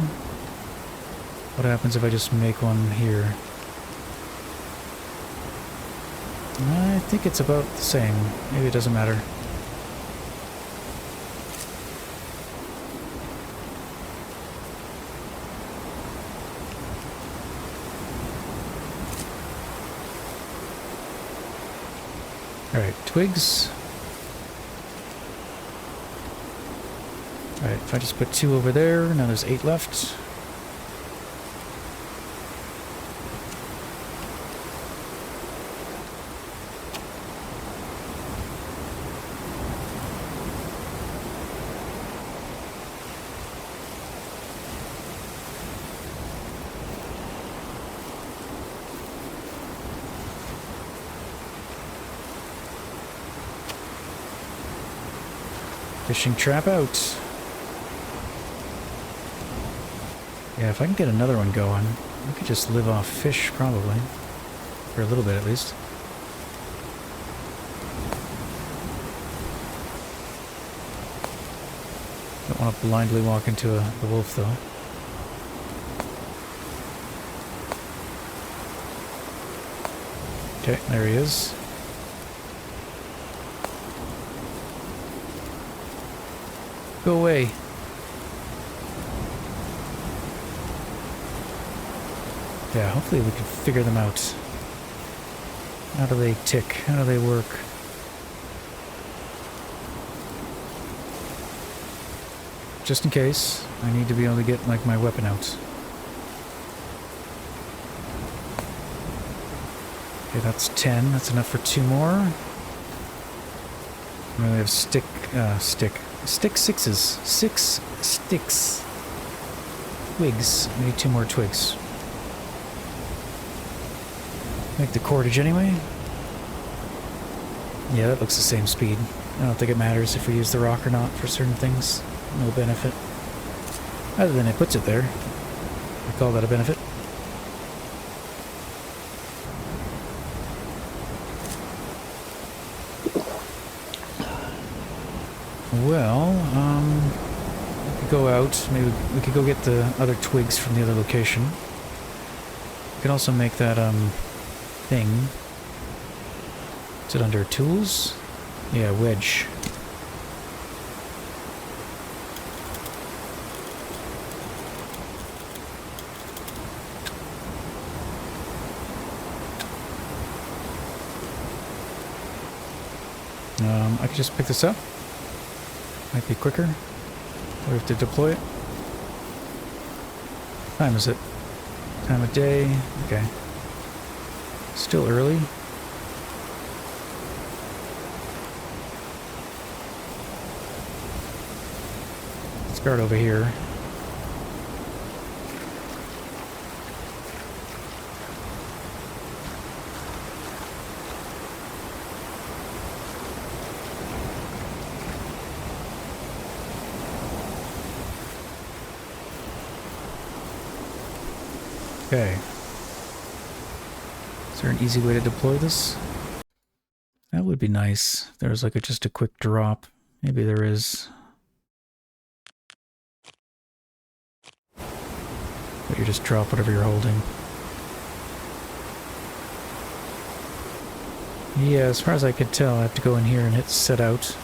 What happens if I just make one here? I think it's about the same. Maybe it doesn't matter. Alright, twigs. Alright, if I just put 2 over there, now there's 8 left. Fishing trap out. Yeah, if I can get another one going, we could just live off fish, probably. For a little bit, at least. Don't want to blindly walk into the wolf, though. Okay, there he is. Go away. Yeah, hopefully we can figure them out. How do they tick? How do they work? Just in case, I need to be able to get, like, my weapon out. Okay, that's 10. That's enough for 2 more. And then we have stick sixes. 6 sticks. Twigs. We need 2 more twigs. Make the cordage anyway. Yeah, that looks the same speed. I don't think it matters if we use the rock or not for certain things. No benefit. Other than it puts it there. We call that a benefit. Well, we could go out. Maybe we could go get the other twigs from the other location. We could also make that, thing. Is it under tools? Yeah, wedge. I could just pick this up. Might be quicker. We have to deploy it. What time is it? Time of day. Okay. Still early. Start over here. Okay. Is there an easy way to deploy this? That would be nice. If there was like just a quick drop. Maybe there is. But you just drop whatever you're holding. Yeah, as far as I could tell, I have to go in here and hit set out.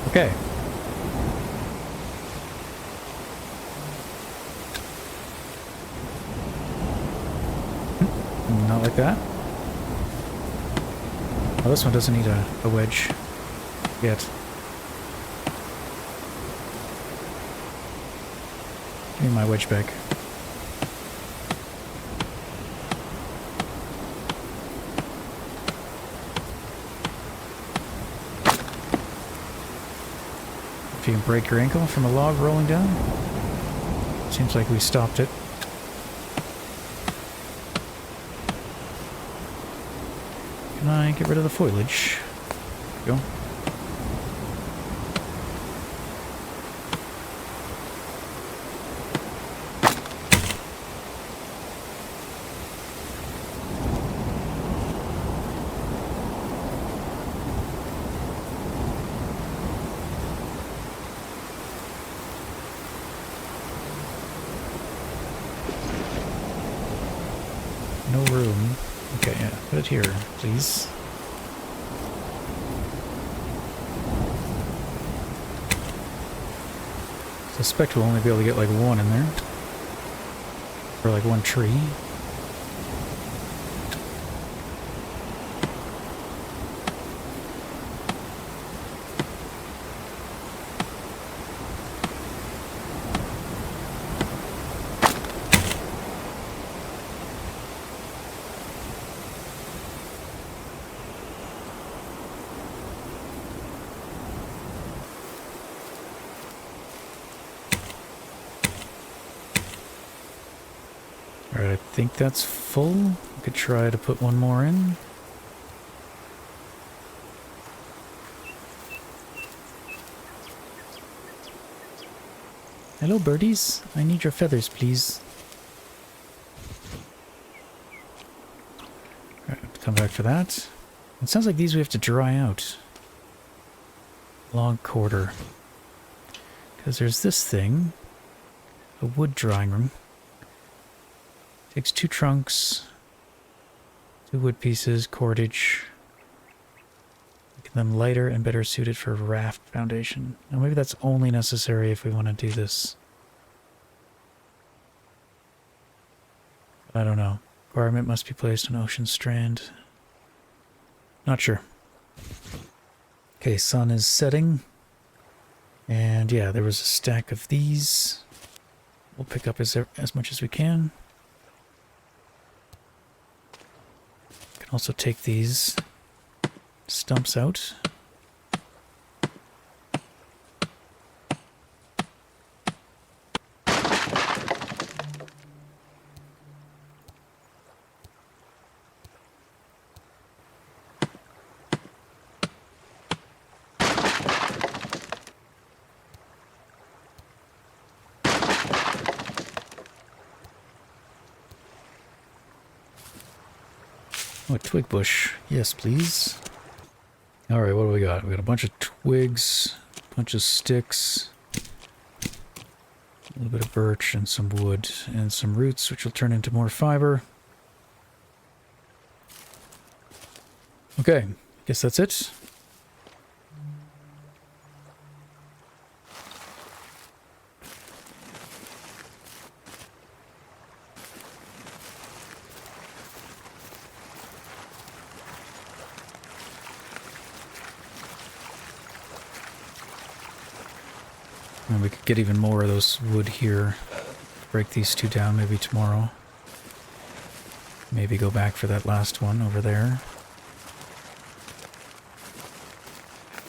Okay. Not like that. Oh, this one doesn't need a wedge yet. Give me my wedge back. If you can break your ankle from a log rolling down. Seems like we stopped it. Can I get rid of the foliage? There we go. No room. Okay, yeah, put it here, please. Suspect we'll only be able to get like one in there. Or like one tree. Alright, I think that's full. We could try to put one more in. Hello, birdies. I need your feathers, please. Alright, have to come back for that. It sounds like these we have to dry out. Log quarter. Because there's this thing. A wood drying room. Takes 2 trunks, 2 wood pieces, cordage. Making them lighter and better suited for raft foundation. Now maybe that's only necessary if we want to do this. I don't know. Requirement must be placed on ocean strand. Not sure. Okay, sun is setting. And yeah, there was a stack of these. We'll pick up as much as we can. Also take these stumps out. Oh, a twig bush. Yes, please. Alright, what do we got? We got a bunch of twigs, a bunch of sticks, a little bit of birch and some wood, and some roots, which will turn into more fiber. Okay, guess that's it. And we could get even more of those wood here. Break these two down maybe tomorrow. Maybe go back for that last one over there.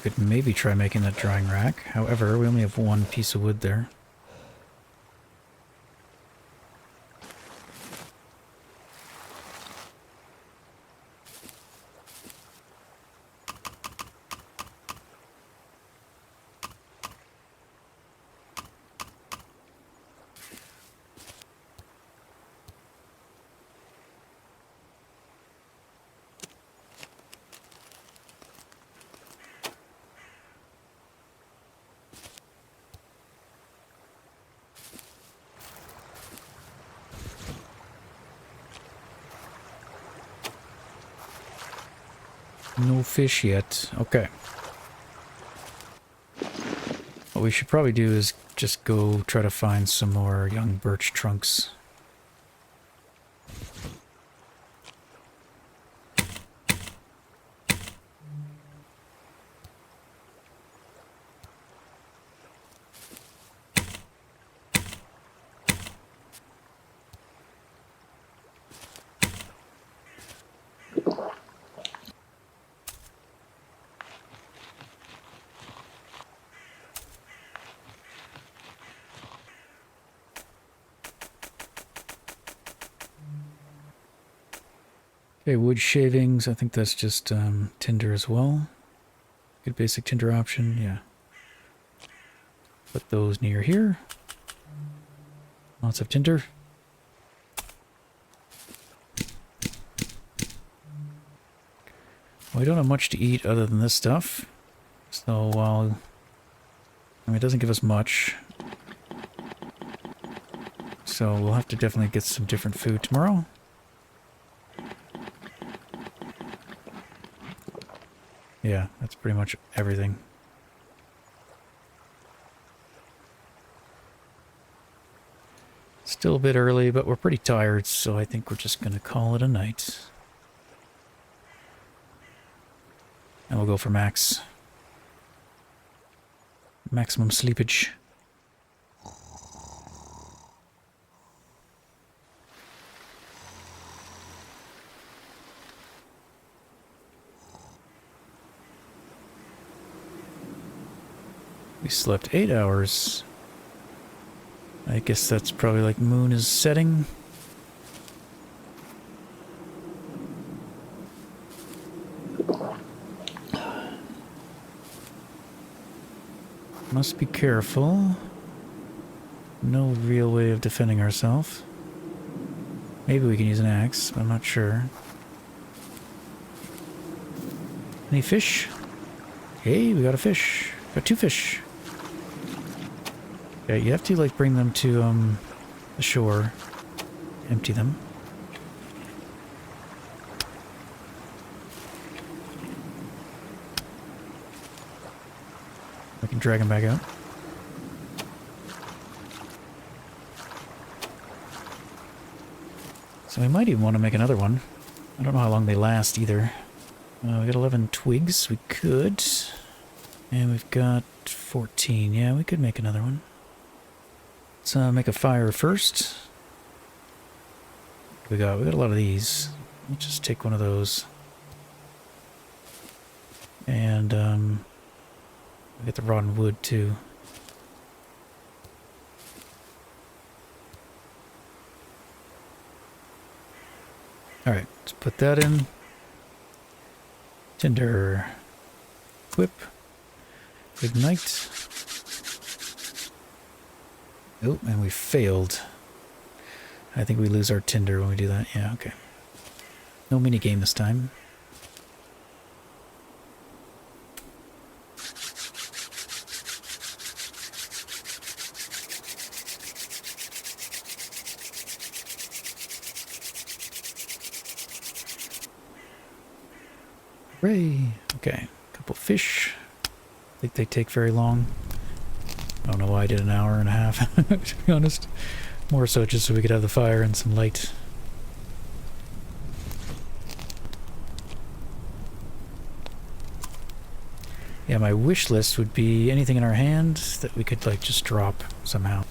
Could maybe try making that drying rack. However, we only have one piece of wood there. No fish yet. Okay. What we should probably do is just go try to find some more young birch trunks. Okay, wood shavings. I think that's just tinder as well. Good basic tinder option, yeah. Put those near here. Lots of tinder. Well, we don't have much to eat other than this stuff. So, I mean, it doesn't give us much. So we'll have to definitely get some different food tomorrow. Yeah, that's pretty much everything. Still a bit early, but we're pretty tired, so I think we're just going to call it a night. And we'll go for max. Maximum sleepage. We slept 8 hours. I guess that's probably like moon is setting. Must be careful. No real way of defending ourselves. Maybe we can use an axe, but I'm not sure. Any fish? Hey, we got a fish. Got 2 fish. Yeah, you have to like bring them to the shore. Empty them. I can drag them back out. So we might even want to make another one. I don't know how long they last either. We got 11 twigs. We could. And we've got 14. Yeah, we could make another one. Let's make a fire first. We got a lot of these. Let's just take one of those. And we get the rotten wood too. Alright, let's put that in. Tinder. Whip. Ignite. Oh, and we failed. I think we lose our tinder when we do that. Yeah, okay. No mini game this time. Hooray! Okay, couple fish. I think they take very long. I don't know why I did an hour and a half, to be honest. More so just so we could have the fire and some light. Yeah, my wish list would be anything in our hand that we could, like, just drop somehow.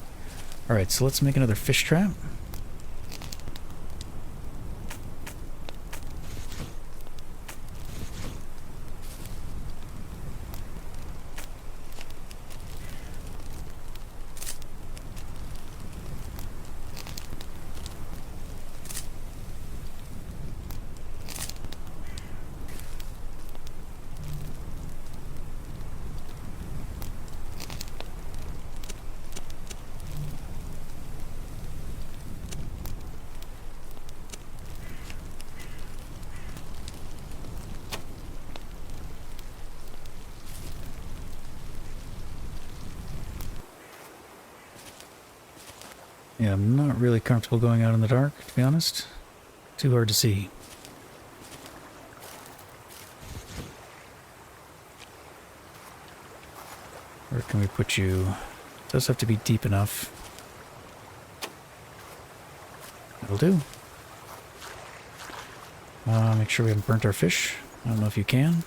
Alright, so let's make another fish trap. Yeah, I'm not really comfortable going out in the dark, to be honest. Too hard to see. Where can we put you? It does have to be deep enough. That'll do. Make sure we haven't burnt our fish. I don't know if you can.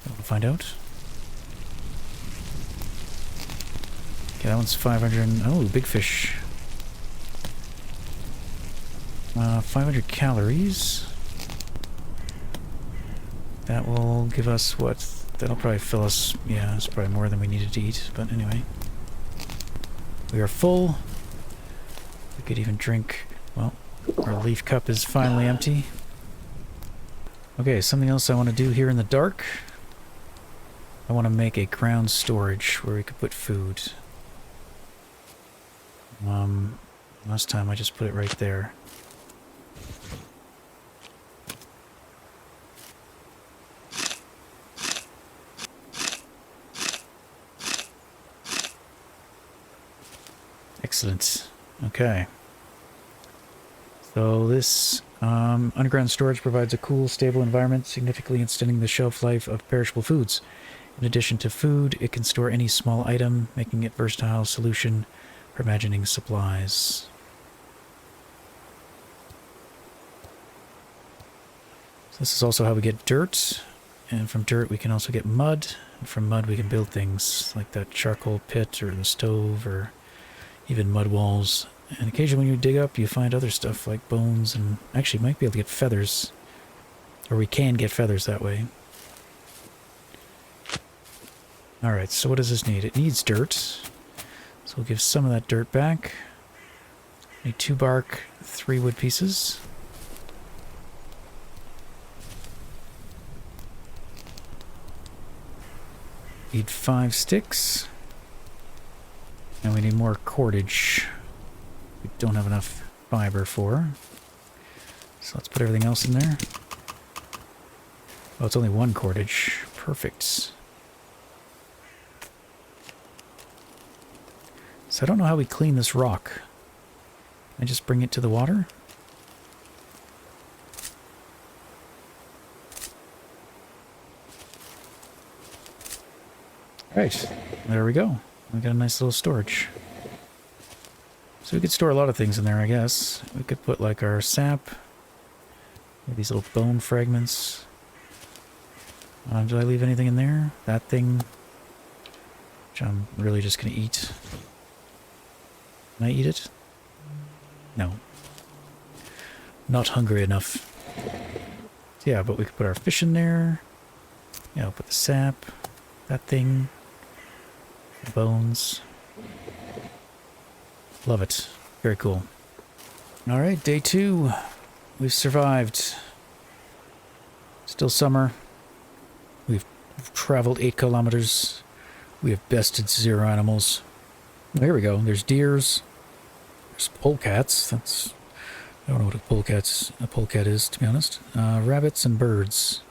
We'll find out. Okay, that one's 500. Oh, big fish. 500 calories. That will give us what? That'll probably fill us. Yeah, it's probably more than we needed to eat. But anyway, we are full. We could even drink. Well, our leaf cup is finally empty. Okay, something else I want to do here in the dark. I want to make a ground storage where we could put food. Last time I just put it right there. Excellent. Okay. So this underground storage provides a cool, stable environment, significantly extending the shelf life of perishable foods. In addition to food, it can store any small item, making it a versatile solution for imagining supplies. So this is also how we get dirt, and from dirt we can also get mud, and from mud we can build things like that charcoal pit or the stove or even mud walls. And occasionally when you dig up you find other stuff like bones, and actually might be able to get feathers, or we can get feathers that way. Alright, so what does this need? It needs dirt. So we'll give some of that dirt back. Need 2 bark, 3 wood pieces. Need 5 sticks. And we need more cordage. We don't have enough fiber for. So let's put everything else in there. Oh, it's only 1 cordage. Perfect. So I don't know how we clean this rock. I just bring it to the water? Right, there we go. We got a nice little storage. So we could store a lot of things in there, I guess. We could put like our sap, these little bone fragments. Did I leave anything in there? That thing, which I'm really just gonna eat. Can I eat it? No. Not hungry enough. Yeah, but we could put our fish in there. You know, put the sap, that thing, the bones. Love it. Very cool. Alright, day 2. We've survived. Still summer. We've traveled 8 kilometers. We have bested 0 animals. Oh, here we go. There's deers. There's polecats. That's... I don't know what a polecat is, to be honest. Rabbits and birds.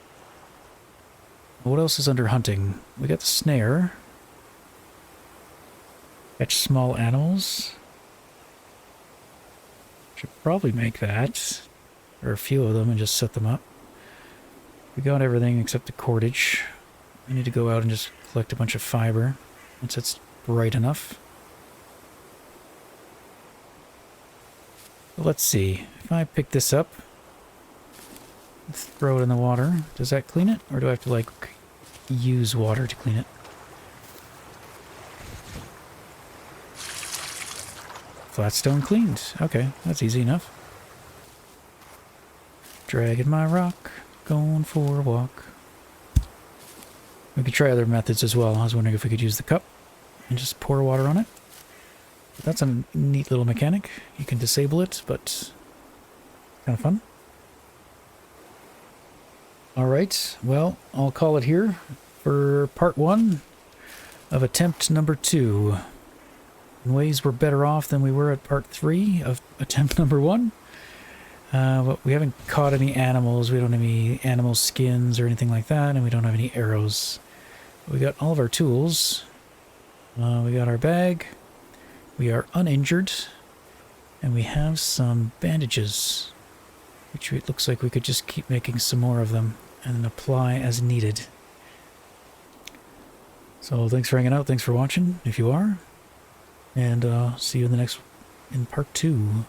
What else is under hunting? We got the snare. Catch small animals. Should probably make that. Or a few of them and just set them up. We got everything except the cordage. I need to go out and just collect a bunch of fiber. Once it's bright enough. But let's see. If I pick this up, throw it in the water, does that clean it? Or do I have to, like, use water to clean it? Flatstone cleaned. Okay, that's easy enough. Dragging my rock, going for a walk. We could try other methods as well. I was wondering if we could use the cup and just pour water on it. That's a neat little mechanic. You can disable it, but kind of fun. Alright, well, I'll call it here for part 1 of attempt number 2. In ways we're better off than we were at part 3 of attempt number 1. But we haven't caught any animals. We don't have any animal skins or anything like that, and we don't have any arrows. We got all of our tools. We got our bag. We are uninjured. And we have some bandages, which it looks like we could just keep making some more of them and then apply as needed. So thanks for hanging out. Thanks for watching, if you are. And see you in part 2.